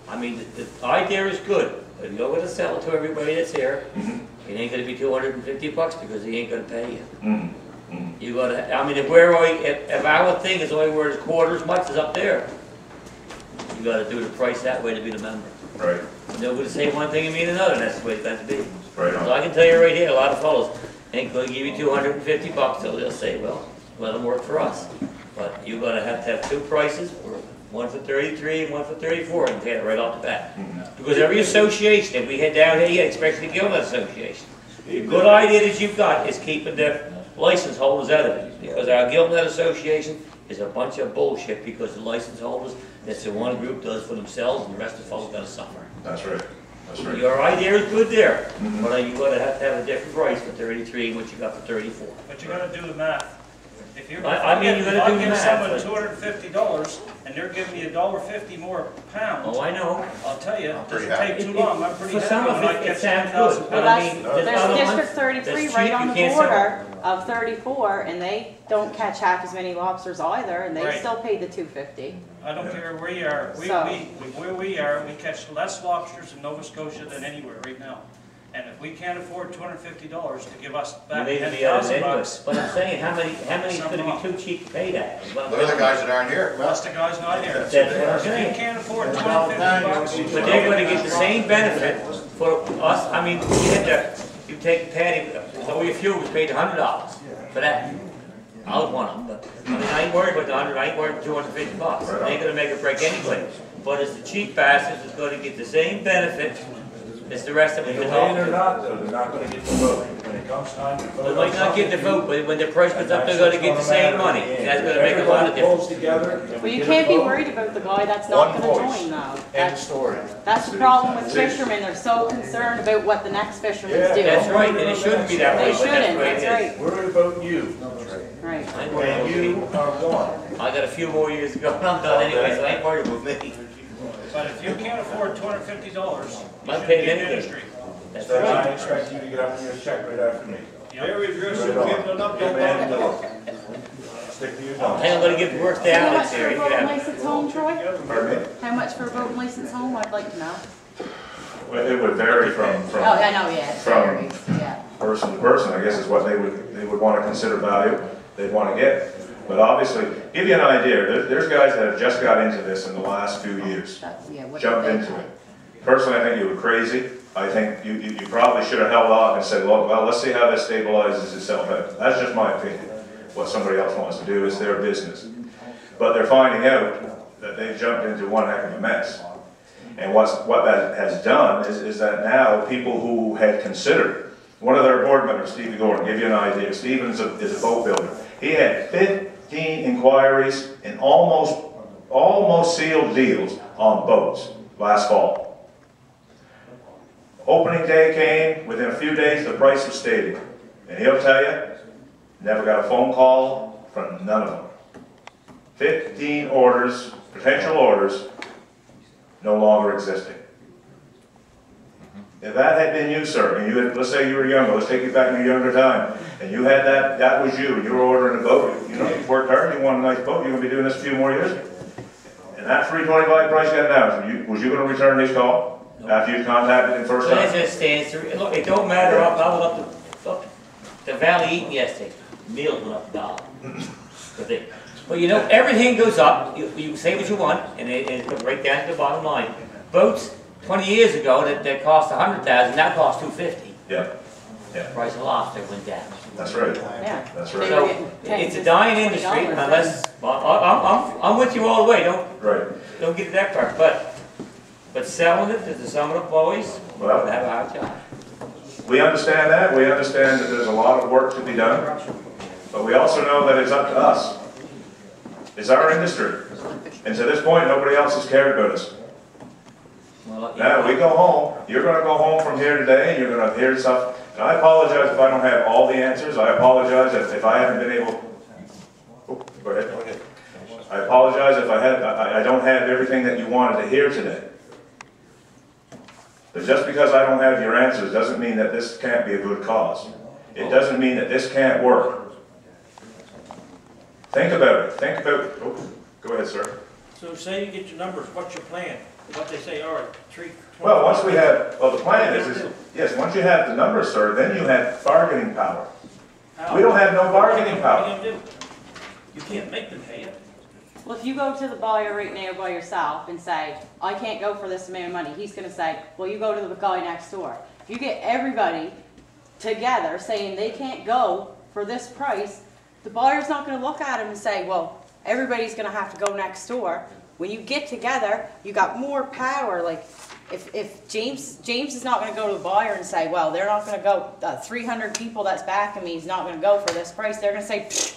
I mean, the idea is good, but you're going to sell it to everybody that's here. Mm-hmm. It ain't going to be $250 because he ain't going to pay you. Mm-hmm. You gotta, I mean, if we're only, if our thing is only worth a quarter as much as up there, you gotta do the price that way to be the member. Right, Nobody say one thing and mean another, and that's the way it's got to be. right So on. I can tell you right here, a lot of fellows ain't gonna give you $250, so they'll say, well, let them work for us. But you gotta have to have two prices, one for 33 and one for 34, and pay it right off the bat. Because every association, if we head down here, especially the Gilman Association, the good idea that you've got is keeping the license holders out of it. Because our Gilman Association is a bunch of bullshit, because the license holders, that's the one group does for themselves, and the rest of the folks gotta suffer. That's right, that's right. Your idea is good there, but you gotta have to have a different price for 33 than what you got for 34. But you gotta do the math. If you're, I mean, you gotta do the give math, someone but- $250 and they're giving me $1.50 more a pound, Oh, I know. I'll tell you, it pretty doesn't take too long, I'm pretty For some happy of when I it, get it sounds 10,000 good, Well, but I that's, mean, there's other ones District 33 that's right cheap, on you the can't sell. border of 34, and they don't catch half as many lobsters either, and they Right. still pay the $250. I don't care where you are, So- where we are, we catch less lobsters in Nova Scotia than anywhere right now. And if we can't afford $250 to give us You back need to be out of it anyway. $10,000, But I'm saying, how many is gonna be too cheap to pay that? Is what I'm Those are the telling guys that aren't here. that's the guys not here. That's what I'm If you saying. can't afford $250, But they're gonna get the same benefit for us, I mean, you had to, you take Patty, Zoe Fuel was paid $100 for that. I was one of them, but, I mean, I ain't worried about the 100, I ain't worried about $250. They ain't gonna make a break anyway. But it's the cheap bastards that's gonna get the same benefit as the rest of them. Believe it or not, though, they're not gonna get the vote. When it comes time to vote They on might not get the something, vote, but when the price goes up, they're gonna get the same money. And that's gonna make a lot of difference. Well, you can't be worried about the guy that's not One gonna voice. join though. End That's, story. that's the problem with fishermen, they're so concerned about what the next fisherman's doing. That's right, and it shouldn't be that way, They but that's the shouldn't, way it that's is. right, Worried about you, right. I ain't worried about and me. you are one. I got a few more years to go, and I'm done anyway, so I ain't worried about me. but if you can't afford $250, you I'm should paying be in the anything. industry. That's So I right. expect you to get up and get a check right after me. Very aggressive, Right on. giving it up, Good don't man, bother. do it. Stick to your guns. Hey, I'm gonna give the work to How much Alex for here, a you boat can have. license home, Troy? Pardon me? How much for a boat license home, I'd like to know. Well, it would vary Oh, I know, yeah, it From- varies, yeah. person to person, I guess is what they would want to consider value, they'd want to get. But obviously, give you an idea, there's guys that have just got into this in the last few years, That's, yeah, what jumped they- into it. Personally, I think you were crazy. I think you probably should have held off and said, well, let's see how this stabilizes itself out. That's just my opinion. What somebody else wants to do is their business. But they're finding out that they've jumped into one heck of a mess. And what that has done is that now people who had considered, one of their board members, Stevie Gordon, give you an idea, Stephen is a boat builder. He had 15 inquiries and almost sealed deals on boats last fall. Opening day came, within a few days the price was stated. And he'll tell you, never got a phone call from none of them. 15 orders, potential orders, no longer existing. If that had been you, sir, and you had, let's say you were younger, let's take you back in your younger time, and you had that was you, and you were ordering a boat, you know, you worked hard, you want a nice boat, you're gonna be doing this a few more years. And that $325 price got down, was you gonna return his call? After you contacted him first So time? as it stands, look, it don't matter, I was up the valley eating yesterday, meals went up $1. But you know, everything goes up, you say what you want, and it goes right down to the bottom line. Boats, 20 years ago, that cost $100,000, now cost $250. Yeah, The price of lobster went down. that's right, Yeah. that's They right. were So, getting paid it's a just dying $20 industry, then. unless, I'm with you all the way, don't get to that part, but selling it to some of the boys, Well- have a hard time. We understand that, we understand that there's a lot of work to be done, but we also know that it's up to us. It's our industry, and to this point, nobody else has cared about us. Well, Now, we go home, you're gonna go home from here today, and you're gonna hear stuff, and I apologize if I don't have all the answers, I apologize if I haven't been able, oh, go ahead. I apologize if I don't have everything that you wanted to hear today. But just because I don't have your answers doesn't mean that this can't be a good cause. It doesn't mean that this can't work. Think about it, oh, go ahead, sir. So say you get your numbers, what's your plan? What they say, all right, Well, once we have, well, the plan is, yes, once you have the numbers, sir, then you have bargaining power. We don't have no bargaining power. What are you gonna do? You can't make them pay it. Well, if you go to the buyer right now by yourself and say, I can't go for this amount of money, he's gonna say, well, you go to the guy next door. If you get everybody together saying they can't go for this price, the buyer's not gonna look at him and say, well, everybody's gonna have to go next door. When you get together, you got more power. Like, if James is not gonna go to the buyer and say, well, they're not gonna go, 300 people that's backing me is not gonna go for this price, they're gonna say, pfft,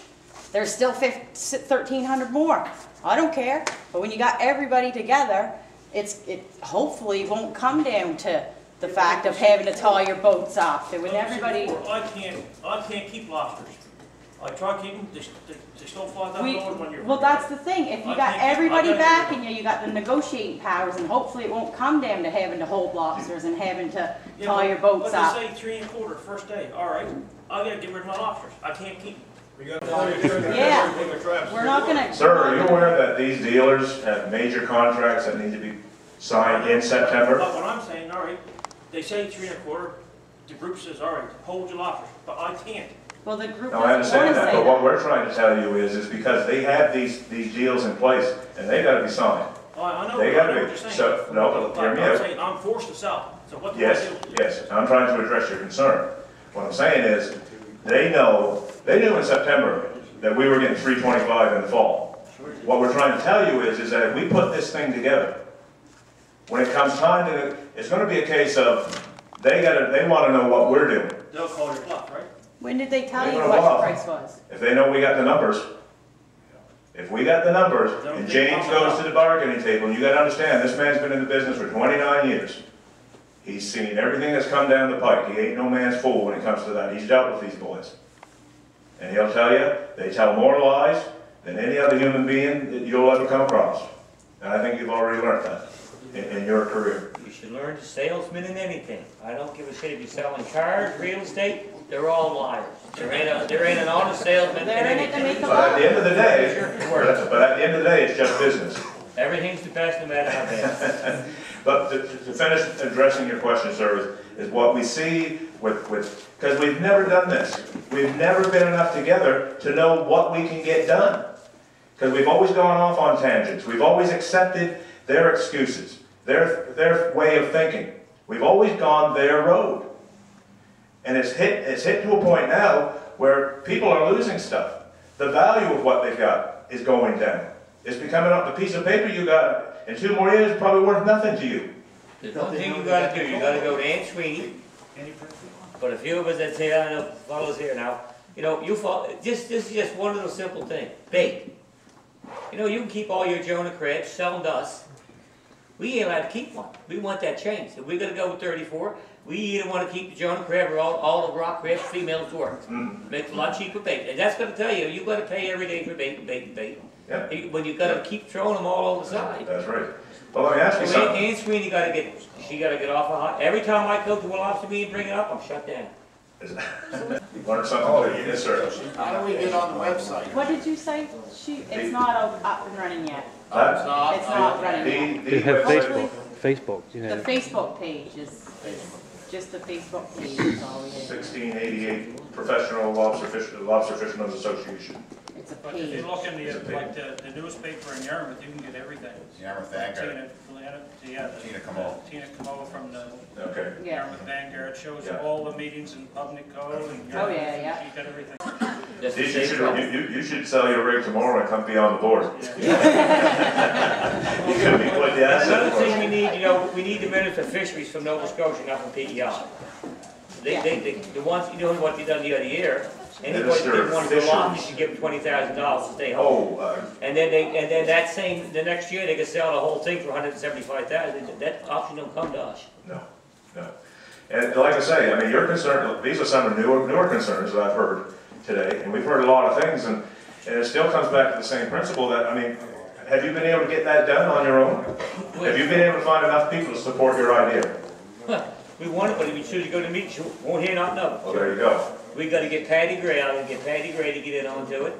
there's still 1,300 more. I don't care. But when you got everybody together, it hopefully won't come down to the fact of having to tie your boats up. That when everybody, I can't keep lobsters. I try to keep them, they still fly down the road when you're. well, that's the thing. If you got everybody backing you, you got the negotiating powers, and hopefully it won't come down to having to hold lobsters and having to tie your boats up. But they say 3 1/4 first day. All right, I gotta get rid of my lobsters. I can't keep them. Yeah, we're not gonna. Sir, are you aware that these dealers have major contracts that need to be signed in September? But what I'm saying, all right, they say 3 1/4. The group says, all right, hold your lobsters, but I can't. Well, the group No, I doesn't understand want to that, say but what that. we're trying to tell you is because they have these deals in place, and they gotta be signed. Oh, I know, They I gotta know what be, you're saying. so, no, But hear me I'm out. saying, I'm forced to sell, so what do I Yes, do? yes, I'm trying to address your concern. What I'm saying is, they knew in September that we were getting 325 in the fall. What we're trying to tell you is that if we put this thing together, when it comes time to, it's gonna be a case of, they wanna know what we're doing. They'll call your bluff, right? When did they tell They you wanna what the bluff. price was? If they know we got the numbers. If we got the numbers, and James goes to the bargaining table, and you gotta understand, this man's been in the business for 29 years. He's seen everything that's come down the pike. He ain't no man's fool when it comes to that. He's dealt with these boys. And he'll tell you, they tell more lies than any other human being that you'll ever come across. And I think you've already learned that in your career. You should learn to salesman in anything. I don't give a shit if you're selling cars, real estate, they're all liars. There ain't an honest salesman in They're in it to anything. make a But at the end of the day, Sure. it's just business. Everything's the best no matter how bad. But to finish addressing your question, sir, is what we see because we've never done this. We've never been enough together to know what we can get done. Because we've always gone off on tangents. We've always accepted their excuses, their way of thinking. We've always gone their road. And it's hit to a point now where people are losing stuff. The value of what they've got is going down. It's becoming up. The piece of paper you got in 2 more years is probably worth nothing to you. There's one thing you gotta do, you gotta go to Aunt Sweeney. But a few of us that say, I know, fellows here now, you know, this is just one little simple thing, bait. You know, you can keep all your Jonah crabs, sell them to us. We ain't allowed to keep one. We want that changed. If we're gonna go with 34, we either wanna keep the Jonah crab or all the rock crabs, females work. Makes a lot cheaper bait. And that's gonna tell you, you gotta pay every day for bait and bait and bait. Yeah. When you gotta keep throwing them all over the side. That's right. Well, let me ask you So something. Aunt Sweeney gotta get off a hot, every time I go to a lobster meeting and bring it up, I'm shut down. Learn something. Yes, sir. How do we get on the website? What did you say? It's not up and running yet. It's not. It's not running yet. They have Hopefully, Facebook, you the know. Facebook page is just the Facebook page is all we have. 1688 Professional Lobster Fishermen's Association. It's a But if you page. look in the newspaper in Yarmouth, you can get everything. Yarmouth Vanguard. Tina Camo from the Okay. Yeah. Yarmouth Vanguard shows Yeah. all the meetings in public code and. Oh, yeah. You got everything. That's the same problem. You should sell your rig tomorrow and come be on the board. You could be quite the asset Another for us. thing we need, you know, we need the Minister of Fisheries from Nova Scotia, not from PEI. The ones, you know what they done the other year, anybody Minister that of wants to go off, you Fisheries. should give them $20,000 to stay home. And then the next year, they can sell the whole thing for $175,000. That option don't come to us. No. And like I say, I mean, your concern, these are some of the newer concerns that I've heard today, and we've heard a lot of things, and it still comes back to the same principle that, I mean, have you been able to get that done on your own? Have you been able to find enough people to support your idea? We want it, but if we choose to go to meetings, you won't hear nothing of it. Well, there you go. We gotta get Patty Gray out and get Patty Gray to get in onto it.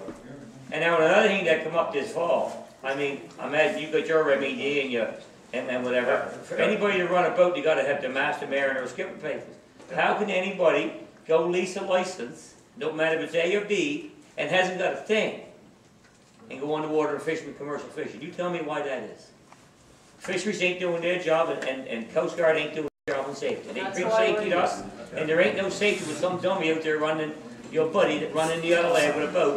And now another thing that come up this fall, I mean, imagine you got your MED and whatever. For anybody to run a boat, you gotta have the master mariner or skipper papers. How can anybody go lease a license no matter if it's A or B, and hasn't got a thing, and go on the water and fish with commercial fishing. You tell me why that is. Fisheries ain't doing their job, and Coast Guard ain't doing their job on safety. They That's bring why safety to we're us, and there ain't no safety with some dummy out there running, your buddy that running the other leg with a boat,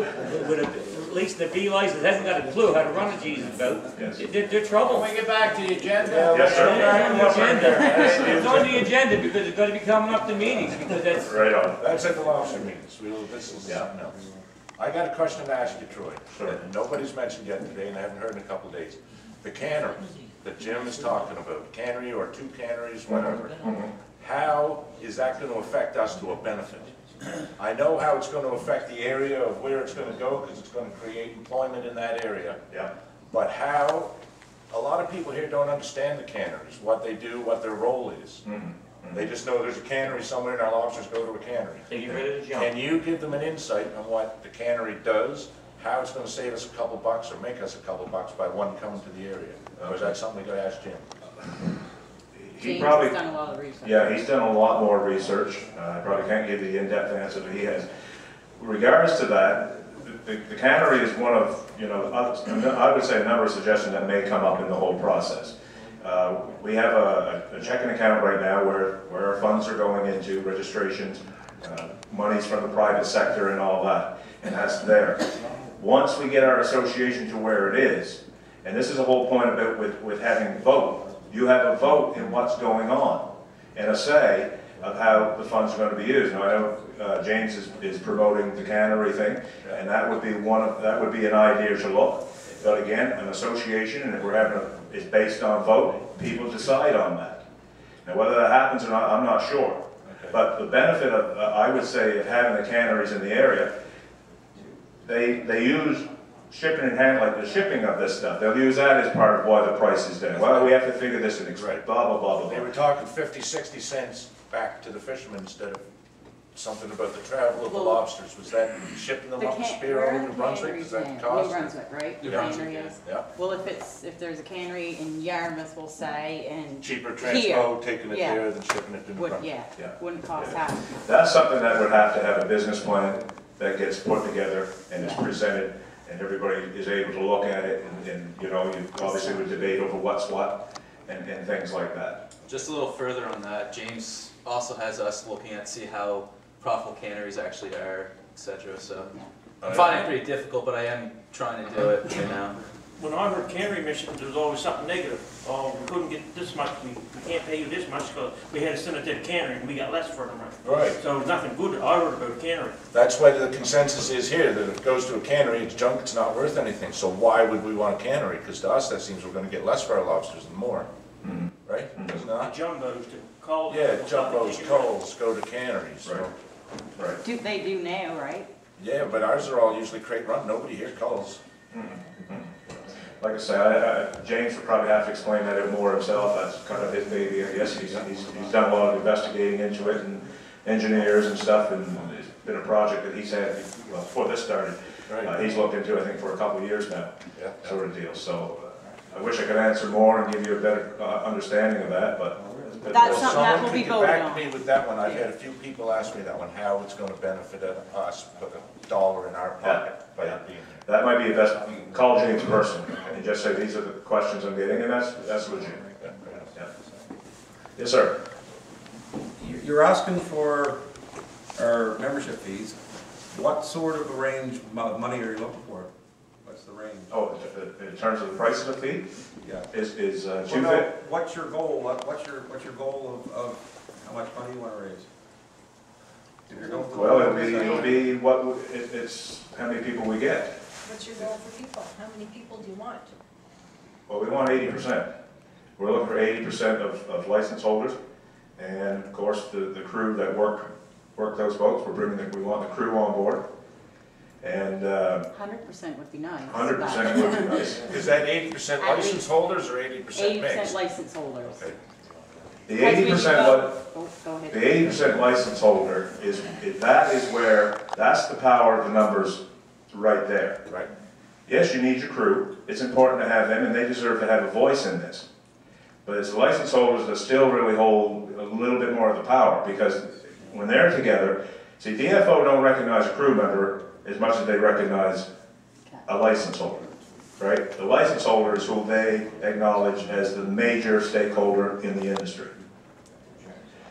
with at least the B license, hasn't got a clue how to run a Jesus boat. Yes. They're trouble. Can we get back to the agenda? Yes, sir. It's on the agenda. It's on the agenda because it's gonna be coming up to meetings, because that's, Right on. That's at the lobster meetings, this is something else. I got a question to ask you, Troy, that nobody's mentioned yet today, and I haven't heard in a couple of days. The canneries that Jim is talking about, cannery or 2 canneries, whatever, how is that gonna affect us to a benefit? I know how it's gonna affect the area of where it's gonna go, because it's gonna create employment in that area. Yeah. But how, a lot of people here don't understand the canneries, what they do, what their role is. They just know there's a cannery somewhere and our lobsters go to a cannery. they get rid of the junk. Can you give them an insight on what the cannery does, how it's gonna save us a couple bucks or make us a couple bucks by one coming to the area? Or is that something we gotta ask Jim? He James probably, has done a lot of research. yeah, he's done a lot more research. I probably can't give you the in-depth answer that he has. With regards to that, the cannery is one of, you know, I would say a number of suggestions that may come up in the whole process. We have a checking account right now where our funds are going into, registrations, monies from the private sector and all that, and that's there. Once we get our association to where it is, and this is the whole point about with having vote, you have a vote in what's going on, and a say of how the funds are going to be used. Now, I know James is promoting the cannery thing, and that would be an idea to look. But again, an association, and if we're having is based on vote, people decide on that. Now, whether that happens or not, I'm not sure. Okay. But the benefit of, I would say, of having the canneries in the area, they use shipping and handling, like the shipping of this stuff. They'll use that as part of why the price is down. Well, we have to figure this in, blah, blah, blah, blah, They blah. were talking 50, 60 cents back to the fishermen instead of something about the travel of the Well, lobsters. Was that shipping them up the Spear over to Brunswick? Is that the cost? New Brunswick, right? New The Brunswick, cannery is. Yeah. Well, if there's a cannery in Yarmouth, we'll say, and Cheaper here, transpo, taking it yeah. there than shipping it to New would, Brunswick. yeah, Yeah. wouldn't cost Yeah. half. That's something that would have to have a business plan that gets put together and is presented, and everybody is able to look at it, and you know, you obviously would debate over what's what, and things like that. Just a little further on that, James also has us looking at see how profitable canneries actually are, etc. So I'm finding it pretty difficult, but I am trying to do it right now. When I heard cannery mission, there was always something negative. Oh, we couldn't get this much, we can't pay you this much because we had to send it to the cannery and we got less for them. Right. So nothing good I heard about a cannery. That's why the consensus is here, that if it goes to a cannery, it's junk, it's not worth anything. So why would we want a cannery? Because to us, that seems we're gonna get less for our lobsters than more. Right? Does it The not? jumbos, the calls. Yeah, jumbos, culls go to canneries. So. Right. Right. They do now, right? Yeah, but ours are all usually crate run. Nobody here culls. Like I say, James would probably have to explain that more himself. That's kind of his baby, I guess. He's done a lot of investigating into it, and engineers and stuff, and it's been a project that he's had, well, before this started. Right. He's looked into, I think, for a couple of years now, Yeah. sort of deal. So I wish I could answer more and give you a better understanding of that, but. That's something that will be Someone voted could get back on. to me with that one. I've had a few people ask me that one, how it's gonna benefit us, put $1 in our pocket by it being here. That might be the best, you can call James personally and just say, these are the questions I'm getting, and that's legit. Yeah. Yes, sir. You're asking for our membership fees. What sort of a range of money are you looking for? What's the range? Oh, in terms of the price of the fee, Yeah. is Well, two no, fit? what's your goal? What's your goal of how much money you want to raise? If you're going for the Well, lowest, it'll be what, it's how many people we get. What's your goal for people? How many people do you want? Well, we want 80%. We're looking for 80% of license holders, and of course, the crew that work those boats, we want the crew on board. And 100% would be nice. 100% would be nice. Is that 80% At license least holders or 80% 80% mixed? license holders. Okay. The Because we 80% should go ahead. The 80% license holder that is where, that's the power of the numbers right there. Right. Yes, you need your crew. It's important to have them, and they deserve to have a voice in this. But it's the license holders that still really hold a little bit more of the power, because when they're together, See, DFO don't recognize a crew member as much as they recognize a license holder, right? The license holder is who they acknowledge as the major stakeholder in the industry.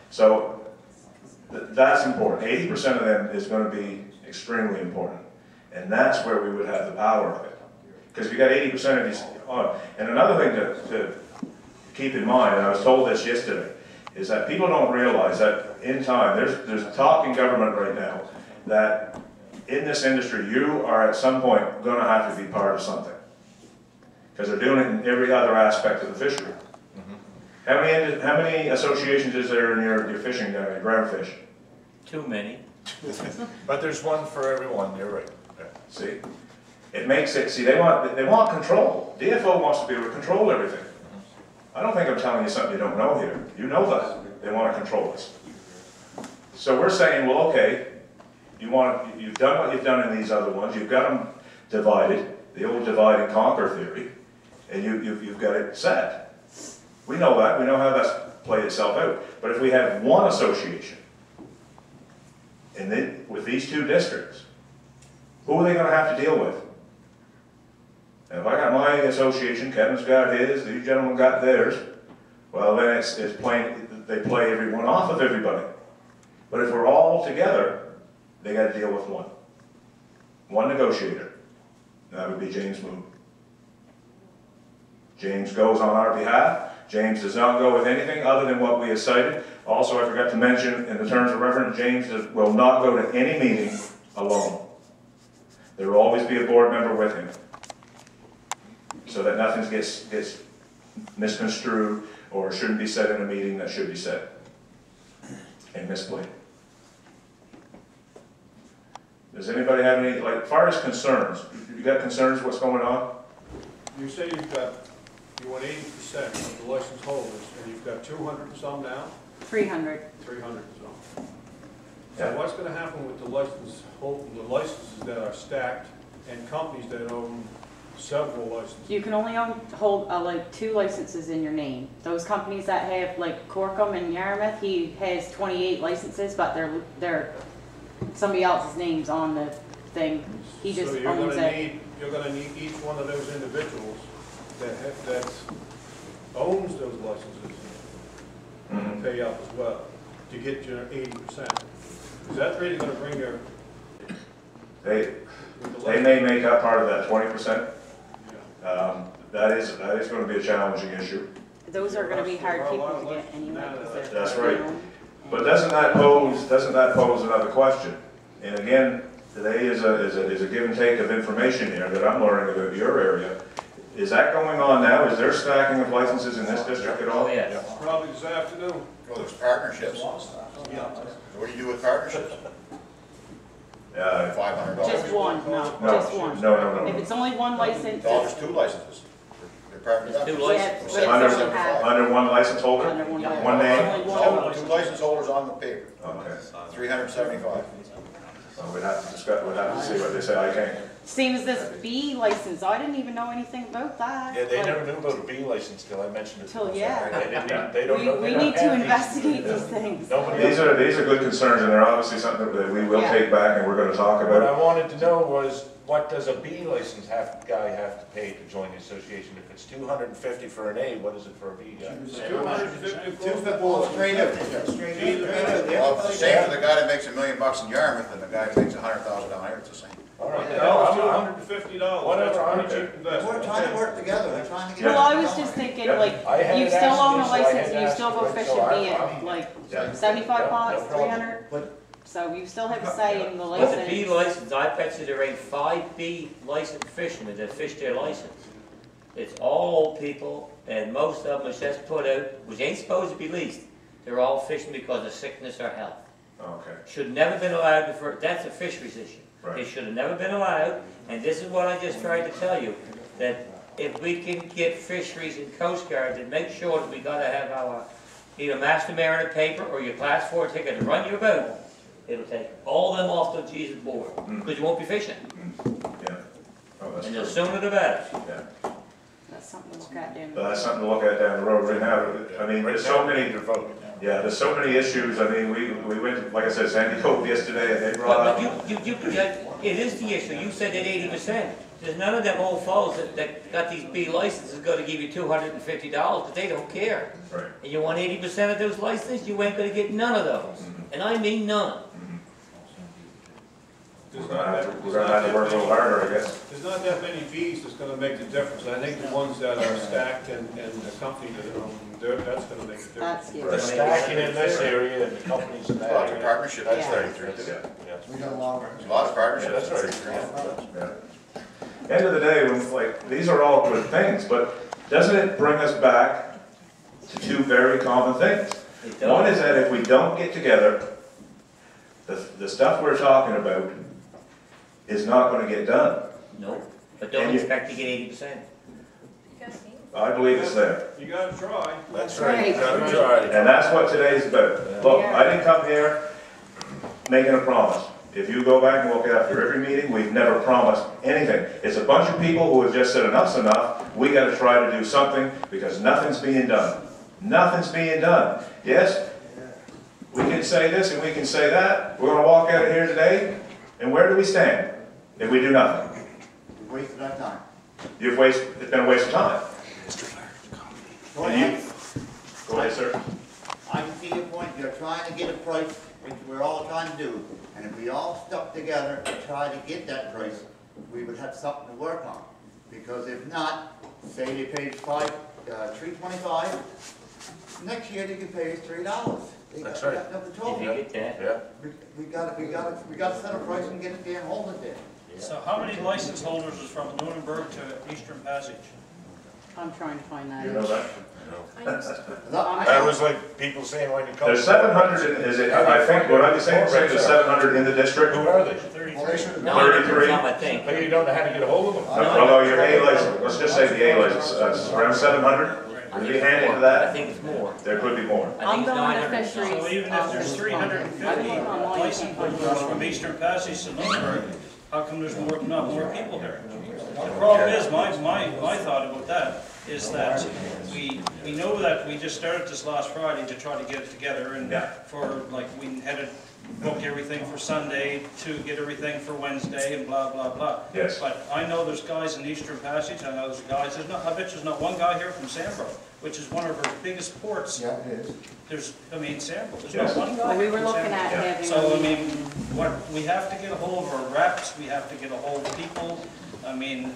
So that's important. 80% of them is going to be extremely important. And that's where we would have the power of it. Because if you got 80% of these, and another thing to keep in mind, and I was told this yesterday, is that people don't realize that in time, there's talk in government right now that in this industry, you are at some point going to have to be part of something. Because they're doing it in every other aspect of the fishery. How many associations is there in your fishing down there, ground fish? Too many. But there's one for everyone, you're right. Yeah. See? It makes it, see, they want control. DFO wants to be able to control everything. I don't think I'm telling you something you don't know here. You know that. They want to control us. So we're saying, well, okay, you've done what you've done in these other ones. You've got them divided, the old divide and conquer theory, and you've got it set. We know that. We know how that's played itself out. But if we have one association, and then with these two districts, who are they going to have to deal with? And if I got my association, Kevin's got his, these gentlemen got theirs, well then it's plain, they play everyone off of everybody. But if we're all together, they got to deal with one. One negotiator. And that would be James Moon. James goes on our behalf. James does not go with anything other than what we have cited. Also, I forgot to mention, in the terms of reference, James will not go to any meeting alone. There will always be a board member with him, so that nothing gets misconstrued or shouldn't be said in a meeting that should be said and misplayed. Does anybody have any, like, as far as concerns, you got concerns what's going on? You say you want 80% of the license holders, and you've got 200 and some now? 300. 300 and some. Yeah. So what's going to happen with the licenses that are stacked and companies that own several licenses? You can only hold like 2 licenses in your name. Those companies that have, like Corkum and Yarmouth, he has 28 licenses, but they're somebody else's name's on the thing. He just so owns it. You're going to need each one of those individuals that owns those licenses to pay up as well to get your 80%. Is that really going to bring your... They may make up part of that 20%. Yeah. That is going to be a challenging issue. Those are going to be hard people to get anyway. That's right. But doesn't that pose another question? And again, today is a give and take of information here that I'm learning about your area. Is that going on now? Is there stacking of licenses in this district at all? Yes. Probably this afternoon. Well, there's partnerships. What do you do with partnerships? $500. Just one, No, just one. No. If it's only one license, No, there's 2 licenses. They're partnered up. There's 2 licenses. Yeah, Under one license holder? Under one license. One name? Only one. 2 license holders on the paper. Okay. 375. Well, we'd have to discuss, we'd have to see what they say. I can't. Same as this B license. I didn't even know anything about that. Yeah, they Like, never knew about a B license till I mentioned it. to Till, them. yeah. They don't know. We need to investigate these things. Nobody These are good concerns, and they're obviously something that we will take back and we're going to talk What about. I wanted to know was, what does a B license guy have to pay to join the association? If it's $250 for an A, what is it for a B guy? 250 Well, straight out, straight out. Well, it's the same for the guy that makes $1 million in Yarmouth and the guy that makes $100,000 down here, it's the same. All right. No, it's $250. Whatever, That's I'm a pretty cheap investment. We're trying to work together, we're trying to get. Well, I was just thinking, like, I had you it still asked own me, a so I had license and to you ask still you, go so fishing, I- be it I'm- like Yeah. 75 Yeah, pots, no problem. 300. So you still have a say in the But the B license. license, I bet you there ain't 5 B licensed fishermen that fish their license. It's all old people, and most of them is just put out, which ain't supposed to be leased. They're all fishing because of sickness or health. Okay. Should never been allowed before, that's a fisheries issue. Right. They should have never been allowed, and this is what I just tried to tell you, that if we can get fisheries and Coast Guard to make sure that we gotta have our, either master mariner paper or your class 4 ticket to run your boat, it'll take all them off the Jesus board, because you won't be fishing. Yeah. Oh, that's And the true. sooner the better. Yeah. That's something to look at down. But that's something to look at down the road right now. I mean, there's so many, to vote. yeah, there's so many issues. I mean, we went, like I said, Sandy Cove yesterday, and they brought But up. it is the issue, you said that 80%. There's none of them old fellows that got these B licenses gonna give you $250, because they don't care. Right. And you want 80% of those licenses, you ain't gonna get none of those. And I mean none. We're gonna have to work a little harder, I guess. There's not that many Bs that's gonna make the difference. I think the ones that are stacked and the company that, that's gonna make a difference. That's, yeah. The stacking in this area and the companies in that Well, the area. partnership, That's Yeah. 33. Yeah. We got a lot of. There's a lot of partnership, That's that's right. 33. Yeah. End of the day, when, like, these are all good things, but doesn't it bring us back to two very common things? It does. One is that if we don't get together, the stuff we're talking about is not gonna get done. No, but don't And you- expect to get 80%. I believe it's there. You gotta try. That's right. right, gotta try. And that's what today's about. Look, I didn't come here making a promise. If you go back and look after every meeting, we've never promised anything. It's a bunch of people who have just said enough's enough, we gotta try to do something, because nothing's being done. Nothing's being done. Yes, we can say this and we can say that, we're gonna walk out of here today, and where do we stand if we do nothing? We wasted our time. It's been a waste of time. Go And you- ahead. Go ahead, sir. I can see your point, you're trying to get a price, which we're all trying to do. And if we all stuck together to try to get that price, we would have something to work on. Because if not, say they paid $3.25, next year they can pay us $3. That's They right. got nothing to If talk you about. get that. Yeah. We gotta set a price and get it there and hold it there. So how many license holders is from Lunenburg to Eastern Passage? I'm trying to find that. You know that? That was like people saying when you come. There's 700, is it, I think, what I was saying, there's 700 in the district. Who are they? 33. No, 33. some, I think. But you don't know how to get a hold of them. Although your A license, let's just say the A license, around 700, would you hand into I that? think it's more. There could be more. I I'm think it's going to 900. fisheries. So even if there's 350 license holders from Eastern Passage to Lunenburg, how come there's not more people here? The problem is, my thought about that is that we know that we just started this last Friday to try to get it together, and Yeah. for, like, we had to book everything for Sunday to get everything for Wednesday and blah, blah, blah. Yes. But I know there's guys in Eastern Passage, I know there's guys, I bet there's not one guy here from Sambro, which is one of our biggest ports. Yeah, it is. Sambro, there's Yes. not one guy Well, we here were from looking Sambro. at Yeah. having. So, I mean, what, we have to get a hold of our reps, we have to get a hold of people, I mean,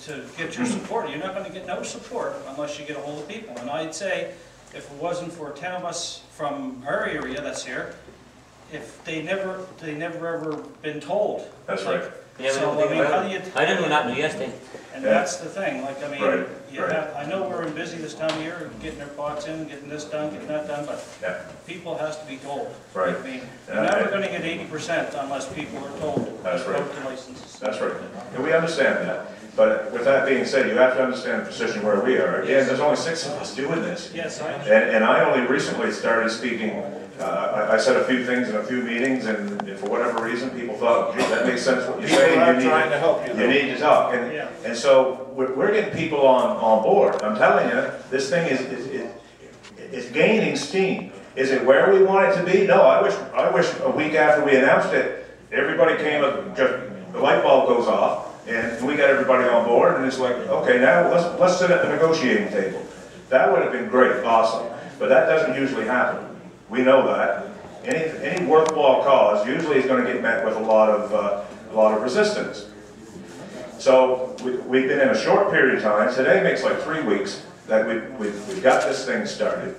to get your support. You're not gonna get no support unless you get a hold of people. And I'd say, if it wasn't for 10 of us from our area that's here, if they never ever been told. That's right. Yeah, we So, don't I think mean, about how it. do you? I didn't know that until yesterday. And Yeah. that's the thing, like, I mean, Right, you right. have, I know we're busy this time of year, getting our pots in, getting this done, getting that done, but Yeah, people has to be told. Right. I mean, Yeah. you're never gonna get 80% unless people are told. That's right. About the licenses. that's right. And we understand that. But with that being said, you have to understand the position where we are. Again, there's only 6 of us doing this. Yes, I understand. And I only recently started speaking, I said a few things in a few meetings, and for whatever reason, people thought, gee, that makes sense what you're People saying. are You need trying to help you, You though. need to talk. Yeah. And so we're getting people on board. I'm telling you, this thing is gaining steam. Is it where we want it to be? No, I wish a week after we announced it, everybody came, just the light bulb goes off, and we got everybody on board, and it's like, okay, now let's sit at the negotiating table. That would have been great, awesome, but that doesn't usually happen. We know that. Any worthwhile cause usually is going to get met with a lot of resistance. So we've been in a short period of time. Today makes like 3 weeks that we've got this thing started.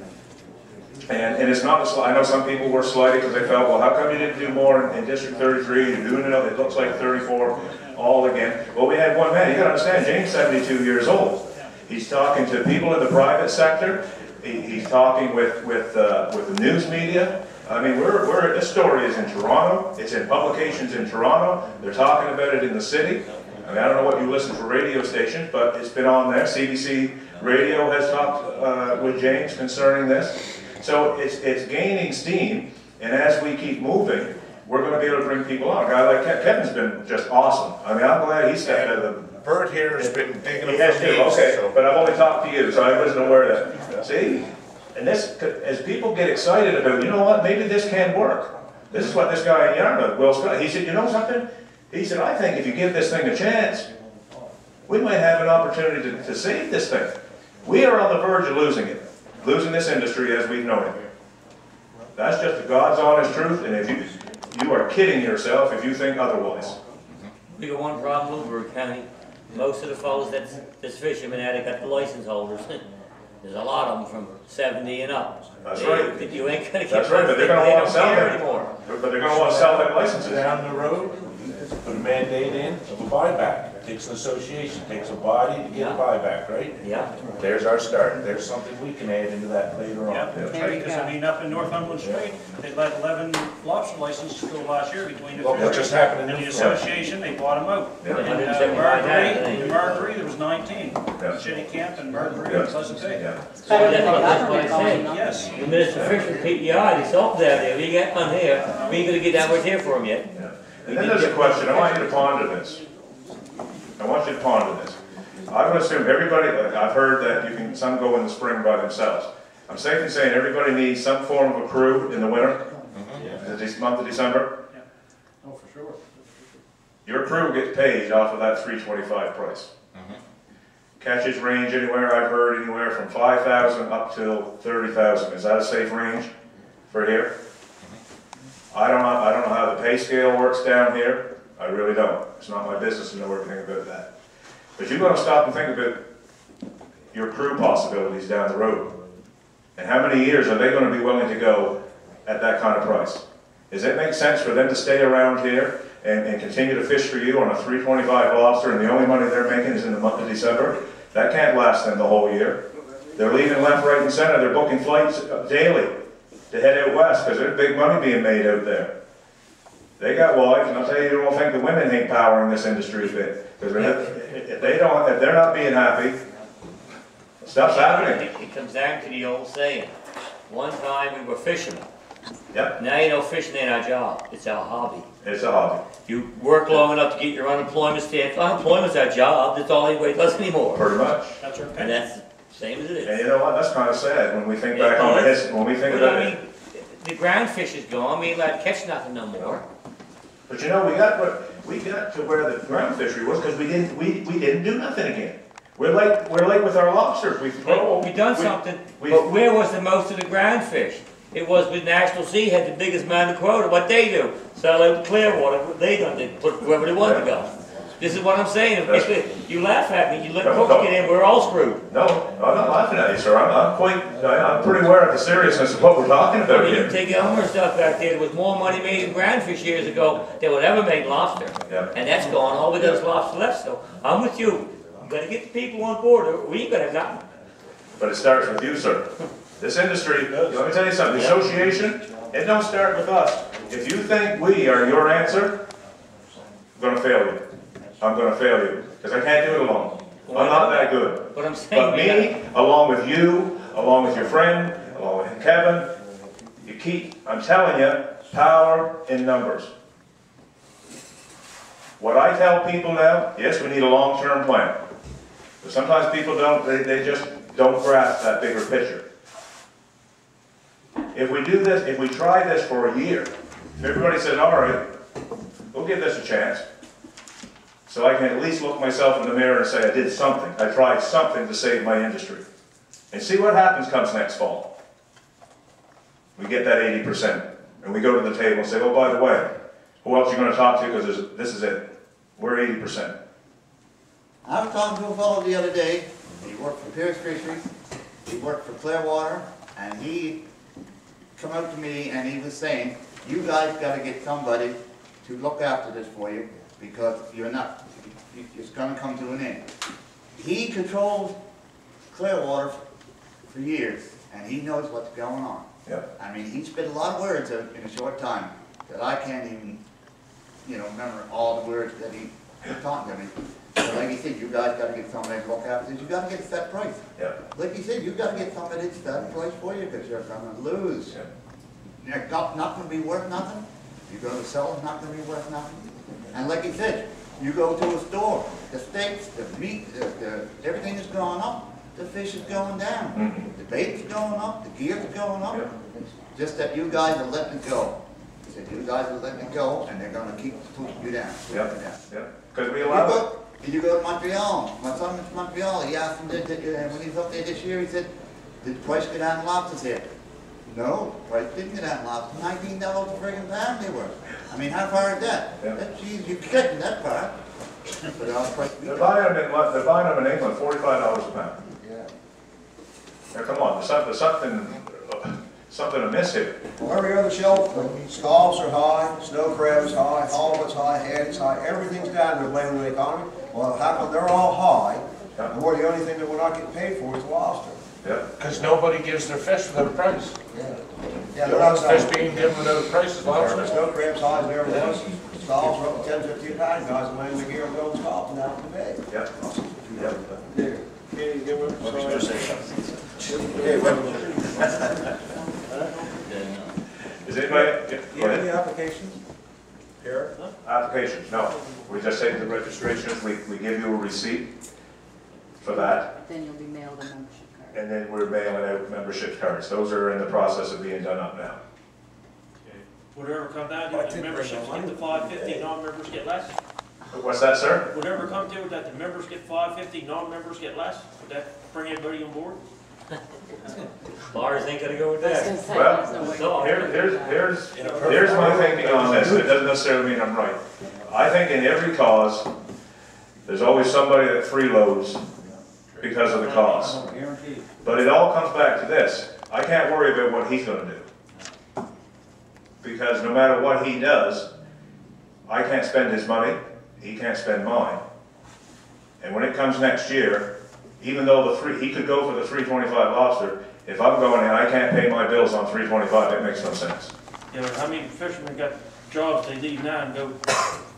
And it's not, I know some people were slighted because they felt, well, how come you didn't do more in District 33? You're doing it looks like 34 all again. Well, we had one man. You got to understand, James 72 years old. He's talking to people in the private sector. He's talking with the news media. I mean, this story is in Toronto. It's in publications in Toronto. They're talking about it in the city. I mean, I don't know what you listen for radio stations, but it's been on there. CBC Radio has talked with James concerning this. So it's gaining steam, and as we keep moving, we're going to be able to bring people on. A guy like Kevin's been just awesome. I mean, I'm glad he stepped out of Bert here has been digging He them has for to, me, okay, so. but I've only talked to you, so I wasn't aware of that. See, and this, as people get excited about, you know what, maybe this can work. This is what this guy in Yarmouth, Will Scott, he said, you know something? He said, I think if you give this thing a chance, we might have an opportunity to save this thing. We are on the verge of losing it, losing this industry as we've known it. That's just the God's honest truth, and if you are kidding yourself if you think otherwise. We got one problem over County. Most of the fellows that's fishermen out, they got the license holders. There's a lot of them from 70 and up. That's right. You ain't gonna get. That's right, but they're gonna want to sell them anymore. But they're gonna want to sell them licenses. Down the road, put a mandate in of a buyback. Takes an association, takes a body to get a buyback, right? Yeah. There's our start. There's something we can add into that later on. Yeah, that's right, because I mean, up in Northumberland Strait, they let 11 lobster licenses go last year between the Well, what just happened in and the Newfoundland? association, they bought them out. Yeah. And Marguerite, there was 19. City Camp and Marguerite, and Pleasant Bay. Yeah. That's what I say. Yes. The Minister of Fisheries, PEI, they sold down there. We got one here. We ain't gonna get that much here for them yet. Yeah. And then there's a question, I want you to ponder this. I want you to ponder this. I would assume everybody, I've heard that you can, some go in the spring by themselves. I'm safe in saying everybody needs some form of a crew in the winter, the month of December. Oh, for sure. Your crew gets paid off of that $325 price. Catches range anywhere, I've heard anywhere from 5,000 up till 30,000. Is that a safe range for here? I don't know how the pay scale works down here. I really don't. It's not my business to know everything about that. But you've got to stop and think about your crew possibilities down the road. And how many years are they going to be willing to go at that kind of price? Does it make sense for them to stay around here and continue to fish for you on a $3.25 lobster and the only money they're making is in the month of December? That can't last them the whole year. They're leaving left, right, and center. They're booking flights daily to head out west because there's big money being made out there. They got wives, and I'll tell you, you don't think the women ain't powering this industry a bit. Because if they're not being happy, stuff's happening. It comes down to the old saying. One time we were fishermen. Yep. Now you know fishing ain't our job. It's our hobby. It's a hobby. You work long enough to get your unemployment stamp. Unemployment's our job. That's all anybody does anymore. Pretty much. That's our And pension. that's the same as it is. And you know what? That's kind of sad when we think back on the history. When we think But about I mean, it. the ground fish is gone. We ain't allowed to catch nothing no more. But you know, we got to where the ground fishery was because we didn't do nothing again. We're like with our lobsters. We done something, but where was the most of the ground fish? It was with National Sea had the biggest amount of quota. What they do? Sell out Clearwater. What they done? They put whoever they wanted to go. This is what I'm saying. You laugh at me. You let folks get in. We're all screwed. No, I'm not laughing at you, sir. I'm pretty aware of the seriousness of what we're talking about I mean, here. you take Elmer stuff back there. There was more money made in groundfish years ago than would ever make lobster. Yeah. And that's gone. All we got is lobster left. So I'm with you. You gotta get the people on board, or we ain't gonna have nothing. But it starts with you, sir. This industry, let me tell you something, the association, it don't start with us. If you think we are your answer, I'm gonna fail you. I'm gonna fail you, because I can't do it alone. I'm not that good. But I'm saying, But me, along with you, along with your friend, along with Kevin, I'm telling you, power in numbers. What I tell people now, yes, we need a long-term plan. But sometimes people don't, they just don't grasp that bigger picture. If we do this, if we try this for a year, if everybody says, all right, we'll give this a chance, so I can at least look myself in the mirror and say I did something. I tried something to save my industry. And see what happens comes next fall. We get that 80%. And we go to the table and say, oh, by the way, who else are you going to talk to? Because this is it. We're 80%. I was talking to a fellow the other day. He worked for Pierce Fisheries. He worked for Clearwater. And he come out to me and he was saying, you guys got to get somebody to look after this for you because you're not, it's going to come to an end. He controls Clearwater for years and he knows what's going on. Yep. I mean, he spit a lot of words out in a short time that I can't even, remember all the words that he was talking to me. So like he said, you guys got to get somebody to look after this. You got to get a set price. Yep. Like he said, you got to get somebody to set price for you because you're going to lose. Yep. You're not going to be worth nothing. You're going to sell it, not going to be worth nothing. And like he said, You go to a store, the steaks, the meat, everything is going up, the fish is going down. The bait's going up, the gear's going up. Just that you guys are letting it go. He said, you guys are letting it go, and they're gonna keep pushing you down. Because we allow it. Did you go to Montreal? My son went to Montreal, he asked him, when he was up there this year, he said, did the price go down in lobsters here? No, the price didn't go down in lobsters, $19 a friggin' pound they were. I mean, how far is that? Geez, you're getting that far. But our price. They're buying them in England, $45 a pound. Now, come on, there's something amiss here. Well, every other shelf, scallops are high, snow crab is high, halibut's high, haddock's high, everything's down there blaming the economy. Well, how come they're all high, and we're the only thing that we're not getting paid for is lobster? Because nobody gives their fish without a price. Yeah, they're not Fish being given without a price is lobster. Snow crab's high as there was, scallops are up to 10, 15 pounds, guys are laying the gear and going scallops and out to bed. Is anybody? You have any applications? Here? Applications, no. We just take the registrations, we give you a receipt for that, Then you'll be mailed a membership card. and then we're mailing out membership cards. Those are in the process of being done up now. Whatever come down to, the memberships get the $5.50, non-members get less? What's that, sir? Whatever come to, that the members get $5.50, non-members get less? Would that bring everybody on board? Lawyers ain't gonna go with that. Well, here's my thinking on this, and it doesn't necessarily mean I'm right. I think in every cause, there's always somebody that freeloads because of the cost. But it all comes back to this. I can't worry about what he's gonna do. Because no matter what he does, I can't spend his money, he can't spend mine. And when it comes next year, even though he could go for the $3.25 lobster, if I'm going in, I can't pay my bills on $3.25, it makes no sense. Yeah, but how many fishermen got jobs they leave now and go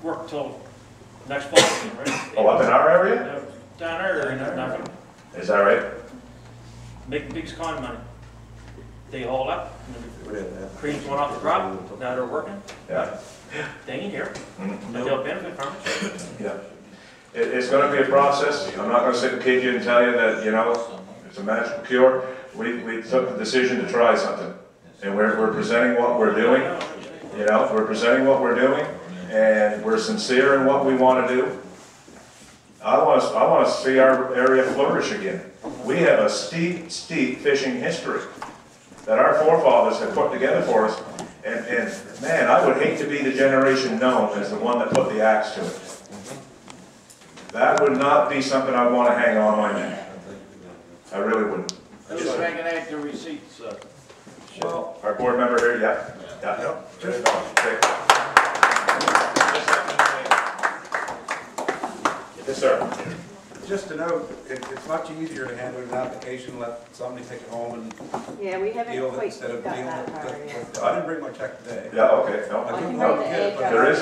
work till next fall, right? Oh, up in our area? Down there, and nothing. Is that right? Making big con money. They haul up, creams went off the crop, now they're working, Yeah. they ain't here. But they'll benefit from it. Yeah. It's gonna be a process. I'm not gonna sit and kid you and tell you that, you know, it's a magical cure. We took the decision to try something. And we're presenting what we're doing, you know, we're presenting what we're doing, and we're sincere in what we wanna do. I wanna see our area flourish again. We have a steep fishing history that our forefathers have put together for us. And man, I would hate to be the generation known as the one that put the axe to it. That would not be something I'd want to hang on my neck. I really wouldn't. Just make an act of receipts, Well, our board member here, yeah. Yes, sir. Just to note, it's much easier to handle an application, let somebody take it home and Yeah, we haven't deal with it quite instead of got dealing that with far it. yet. I didn't bring my check today. Yeah, okay, no. I couldn't No, get it, but There is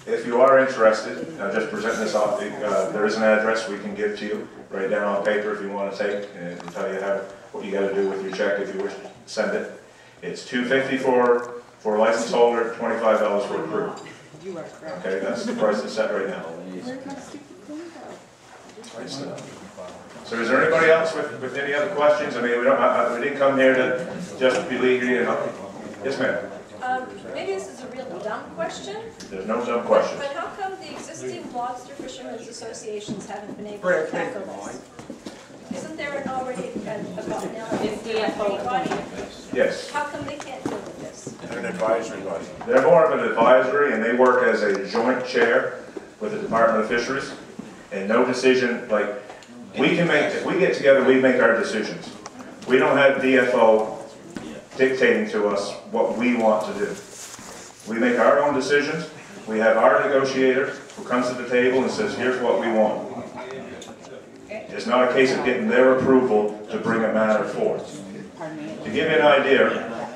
if you are interested, just presenting this off, there is an address we can give to you, write down on paper if you want to take, and tell you what you got to do with your check if you wish to send it. It's $2.50 for a license holder, $25 for a crew. You are correct. Okay, that's the price that's set right now. So is there anybody else with any other questions? I mean, we didn't come here to just be legally, yes ma'am. Maybe this is a real dumb question, There's no dumb question. but how come the existing lobster fishermen's associations haven't been able to tackle this? Isn't there already It's DFO body? Yes. How come they can't deal with this? They're an advisory body. They're more of an advisory, and they work as a joint chair with the Department of Fisheries, and no decision, like, if we get together, we make our decisions. We don't have DFO dictating to us what we want to do. We make our own decisions. We have our negotiator who comes to the table and says, here's what we want. It's not a case of getting their approval to bring a matter forth. To give you an idea,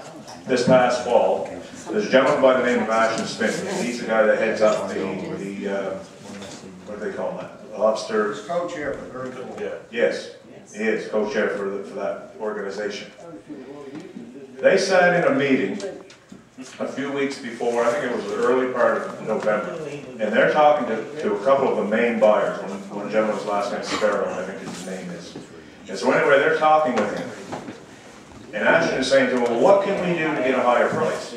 this past fall, there's a gentleman by the name of Ashton Smith. He's the guy that heads up the what do they call that? Lobster. He's co-chair for very cool. Yeah. Yes, he is co-chair for that organization. They sat in a meeting a few weeks before, I think it was the early part of November, and they're talking to a couple of the main buyers. One gentleman's last name Sparrow, I think his name is. And so anyway, they're talking with him. And Ashton is saying to him, well, what can we do to get a higher price?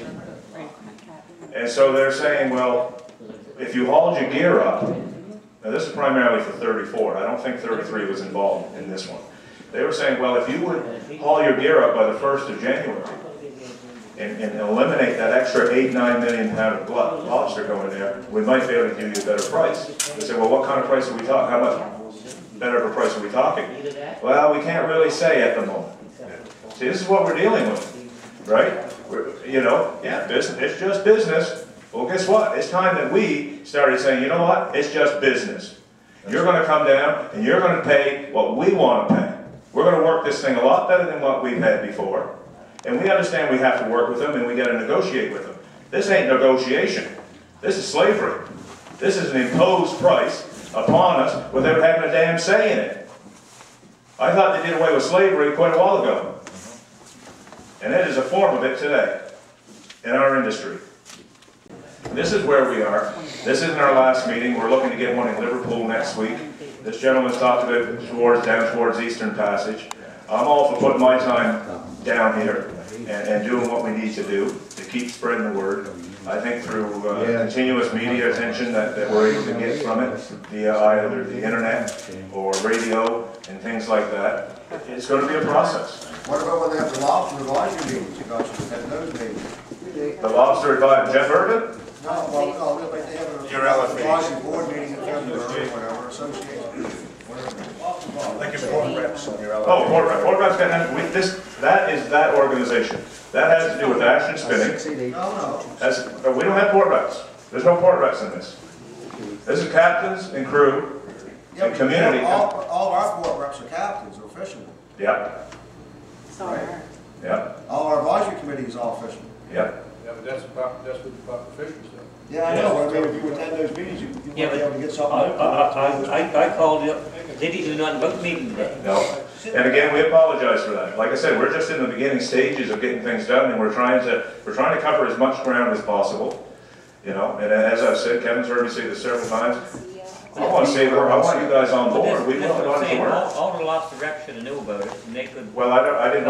And so they're saying, well, if you hauled your gear up, now this is primarily for 34, I don't think 33 was involved in this one. They were saying, well, if you would haul your gear up by the 1st of January and eliminate that extra 8-9 million pound of lobster going there, we might be able to give you a better price. They said, well, what kind of price are we talking? How much better of a price are we talking? Well, we can't really say at the moment. See, this is what we're dealing with, right? You know, yeah, business, it's just business. Well, guess what? It's time that we started saying, you know what? It's just business. You're going to come down and you're going to pay what we want to pay. We're going to work this thing a lot better than what we've had before. And we understand we have to work with them and we got to negotiate with them. This ain't negotiation. This is slavery. This is an imposed price upon us without having a damn say in it. I thought they did away with slavery quite a while ago. And it is a form of it today in our industry. This is where we are. This isn't our last meeting. We're looking to get one in Liverpool next week. This gentleman's talked about down towards Eastern Passage. I'm all for putting my time down here and doing what we need to do to keep spreading the word. I think through continuous media attention that we're able to get from it via either the internet or radio and things like that, it's going to be a process. What about when they have the lobster advisory meetings? You guys should have those meetings. The lobster advisory, Jeff Irvin? No, well, no, like they have an advisory board meeting in February or whatever, association, whatever. Like your board reps on your Oh, board reps, that is that organization. That has to do with Ashton Spinning. No. We don't have port reps. There's no port reps in this. This is captains and crew Yeah, and community. all our board reps are captains or fishermen. Yep, Sorry. yep, All our advisory committee is all fishermen. yep. Yeah, but that's what the fisheries do. Yeah, I know, I mean, if you attend those meetings, you might be able to get something. I called you up, they didn't do nothing but meeting today. No. And again, we apologize for that. Like I said, we're just in the beginning stages of getting things done, and we're trying to cover as much ground as possible. You know, and as I've said, Kevin's heard me say this several times. I want you guys on board. We want to work. All the lobster reps should have knew about it, and they could. Well, I don't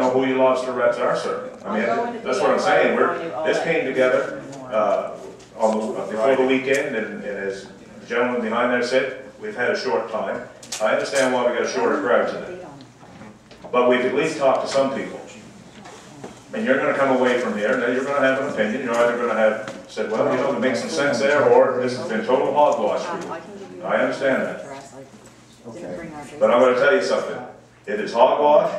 know who you lobster reps are, sir. I mean, that's what I'm saying. This came together before the weekend, and as the gentleman behind there said, we've had a short time. I understand why we got a shorter crowd today, but we've at least talked to some people. And you're going to come away from here, now you're going to have an opinion. You're either going to have said, well, you know, it makes some sense there, or this has been total hogwash for you. I understand that. But I'm going to tell you something. If it's hogwash,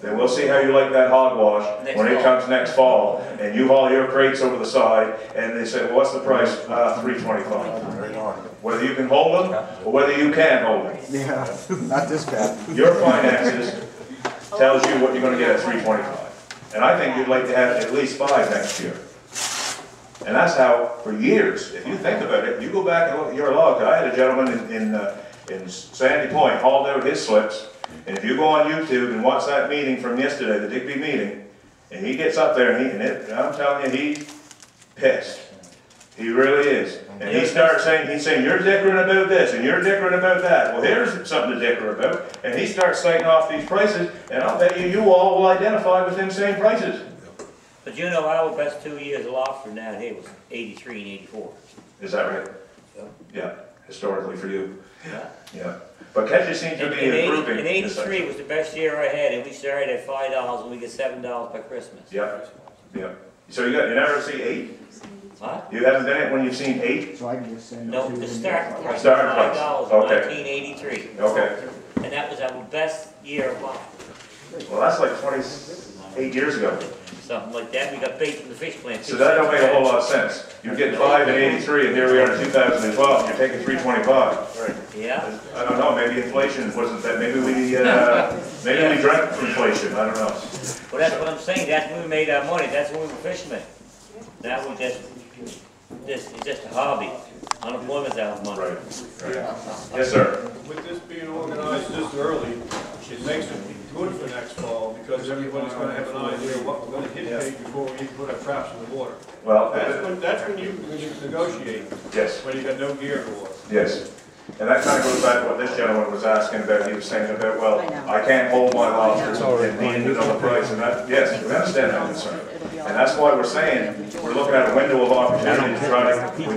then we'll see how you like that hogwash when it comes next fall, and you haul your crates over the side, and they say, well, what's the price? $3.25. Whether you can hold them, or whether you can't hold them. Yeah, not this guy. Your finances tells you what you're going to get at $3.25. And I think you'd like to have at least 5 next year. And that's how, for years, if you think about it, you go back and look at your log. I had a gentleman in Sandy Point hauled out his slips. And if you go on YouTube and watch that meeting from yesterday, the Digby meeting, and he gets up there and I'm telling you, he's pissed. He really is. And he starts saying, you're dickering about this and you're dickering about that. Well, here's something to dicker about. And he starts citing off these prices, and I'll bet you all will identify with them same prices. But you know, our best 2 years of lobster down here was 83 and 84. Is that right? Yep. Yeah, historically for you. Yeah. Yeah. But catches seem to be improving. In 83 was the best year I had, and we started at $5 and we get $7 by Christmas. Yep. Yep. So you never see 8? Huh? You haven't done it when you've seen 8? So I can just send No, the start price was Start price. $5 Okay. in 1983. Okay. And that was our best year of lobster. Well, that's like 28 years ago. Something like that. We got bait from the fish plant. So that don't make a whole lot of sense. You're getting 5 in 83, and here we are in 2012, and you're taking 325. Right. Yeah. I don't know, maybe inflation wasn't that, maybe we drank inflation, I don't know. Well, that's what I'm saying. That's when we made our money. That's when we were fishermen. Now we're just it's just a hobby. Unemployment's out of money. Right. Yes, sir. With this being organized this early, it makes it good for next fall, because everybody's gonna have an idea of what we're gonna get paid before we even put our traps in the water. Well, That's when you negotiate, yes, when you got no gear in the water. yes. And that kind of goes back to what this gentleman was asking about. He was saying about, well, I know. I can't hold my lobsters and need to know the price, and that, yes, we understand that concern. And that's why we're saying, we're looking at a window of opportunity to try to do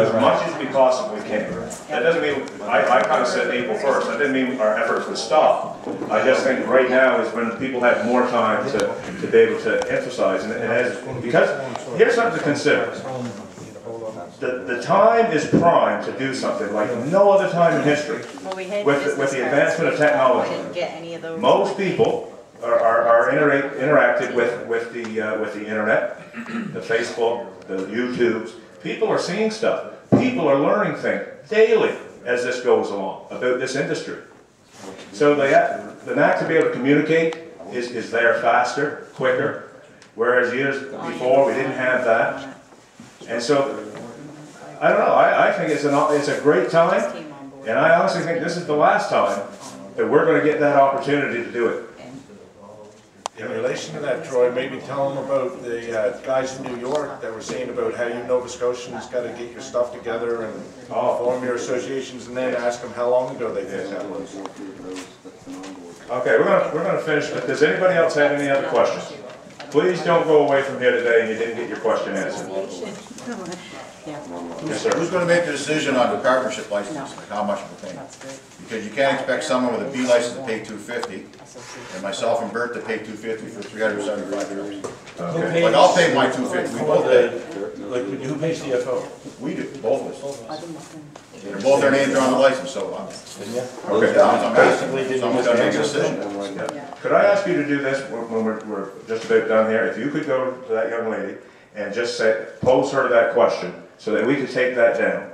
as much as we possibly can. That doesn't mean, I kind of said April 1st, that didn't mean our efforts would stop. I just think right now is when people have more time to be able to emphasize, and as, because, here's something to consider. The time is prime to do something like no other time in history. Well, we had With the advancement of technology. I didn't get any of those. Most people are interacted with the internet, the Facebook, the YouTubes. People are seeing stuff. People are learning things daily as this goes along about this industry. So the knack to be able to communicate is there faster, quicker, whereas years before we didn't have that. And so, I don't know, I think it's a great time, and I honestly think this is the last time that we're going to get that opportunity to do it. In relation to that, Troy, maybe tell them about the guys in New York that were saying about how you Nova Scotians got to get your stuff together and form your associations, and then ask them how long ago they think that was. Okay, we're going to finish. Does anybody else have any other questions? Please don't go away from here today and you didn't get your question answered. Yes, sir. Who's going to make the decision on the partnership license, like how much we're paying? Because you can't expect someone with a B license to pay $250, and myself and Bert to pay $250 for 375 trips. Okay. Like, I'll pay my $250, we both pay. Like, who pays CFO? We do, both of us. They're both, their names are on the license, so Okay. I'm asking, someone's got to make a decision. Could I ask you to do this when we're just about done here? If you could go to that young lady and just say, pose her that question so that we could take that down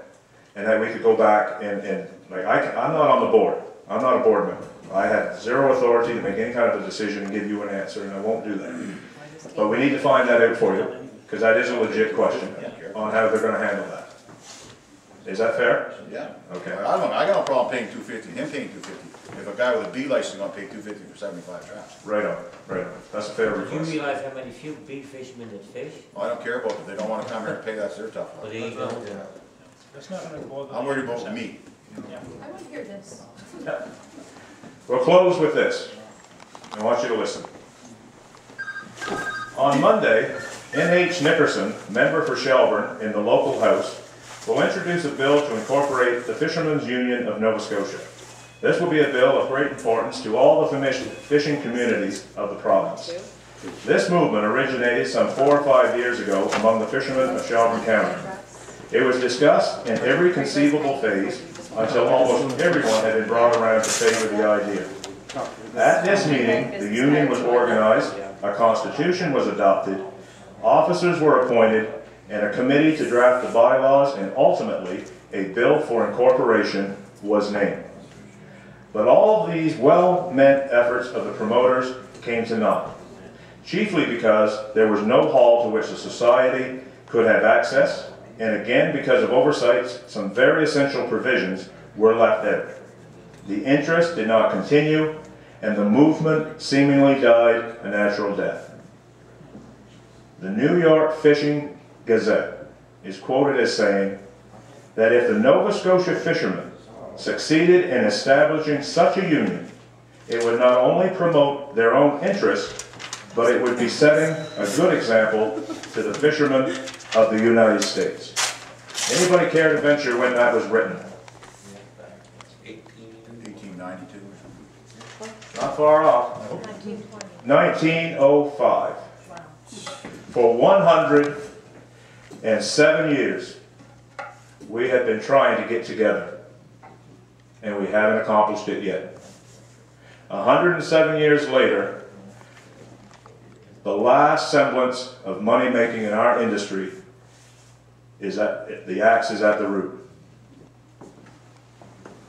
and that we could go back and like, I'm not on the board. I'm not a board member. I have zero authority to make any kind of a decision and give you an answer, and I won't do that. But we need to find that out for you, because that is a legit question on how they're going to handle that. Is that fair? Yeah. Okay. I got no problem paying $250, him paying $250. If a guy with a B license is going to pay $250 for 75 traps. Right on, right on. That's a fair Do you request. realize how many few big fishermen that fish? I don't care about it. If they don't want to come here and pay, that's their tough. Well, there you go. That's not gonna bother. I'm worried about me. I want to hear this. We'll close with this. I want you to listen. On Monday, N.H. Nickerson, member for Shelburne in the local House, will introduce a bill to incorporate the Fishermen's Union of Nova Scotia. This will be a bill of great importance to all the fishing communities of the province. This movement originated some 4 or 5 years ago among the fishermen of Shelburne County. It was discussed in every conceivable phase until almost everyone had been brought around to favor the idea. At this meeting, the union was organized, a constitution was adopted, officers were appointed, and a committee to draft the bylaws, and ultimately, a bill for incorporation was named. But all of these well-meant efforts of the promoters came to naught, chiefly because there was no hall to which the society could have access, and again because of oversights, some very essential provisions were left out. The interest did not continue, and the movement seemingly died a natural death. The New York Fishing Gazette is quoted as saying that if the Nova Scotia fishermen succeeded in establishing such a union, it would not only promote their own interests, but it would be setting a good example to the fishermen of the United States. Anybody care to venture when that was written? 1892. Not far off. 1905. For 107 years, we have been trying to get together, and we haven't accomplished it yet. 107 years later, the last semblance of money making in our industry is that the axe is at the root.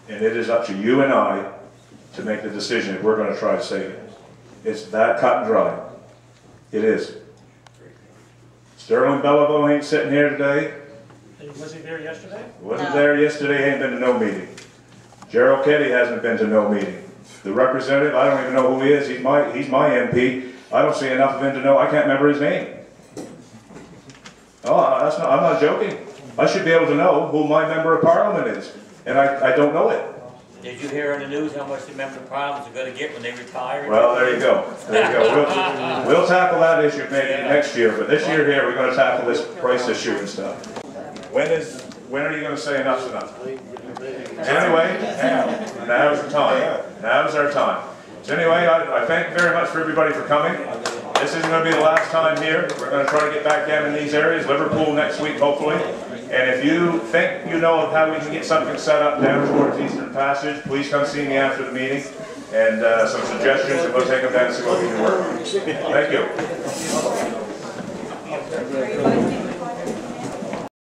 And it is up to you and I to make the decision if we're going to try to save it. It's that cut and dry. It is. Sterling Belleville ain't sitting here today. Was he there yesterday? Wasn't there yesterday, ain't been to no meeting. Gerald Keddy hasn't been to no meeting. The representative, I don't even know who he is, he's my MP. I don't see enough of him to know, I can't remember his name. Oh, that's not, I'm not joking. I should be able to know who my member of parliament is, and I don't know it. Did you hear on the news how much the member of parliament are gonna get when they retire? Well, there you go. There you go. We'll tackle that issue maybe next year, but this year here, we're gonna tackle this price issue and stuff. When are you gonna say enough's enough? Anyway, now's the time. Now's our time. So anyway, I thank you very much for everybody for coming. This isn't going to be the last time here. We're going to try to get back down in these areas, Liverpool next week hopefully. And if you think you know of how we can get something set up down towards Eastern Passage, please come see me after the meeting and some suggestions, and we'll take them down and see what we can work on. Thank you.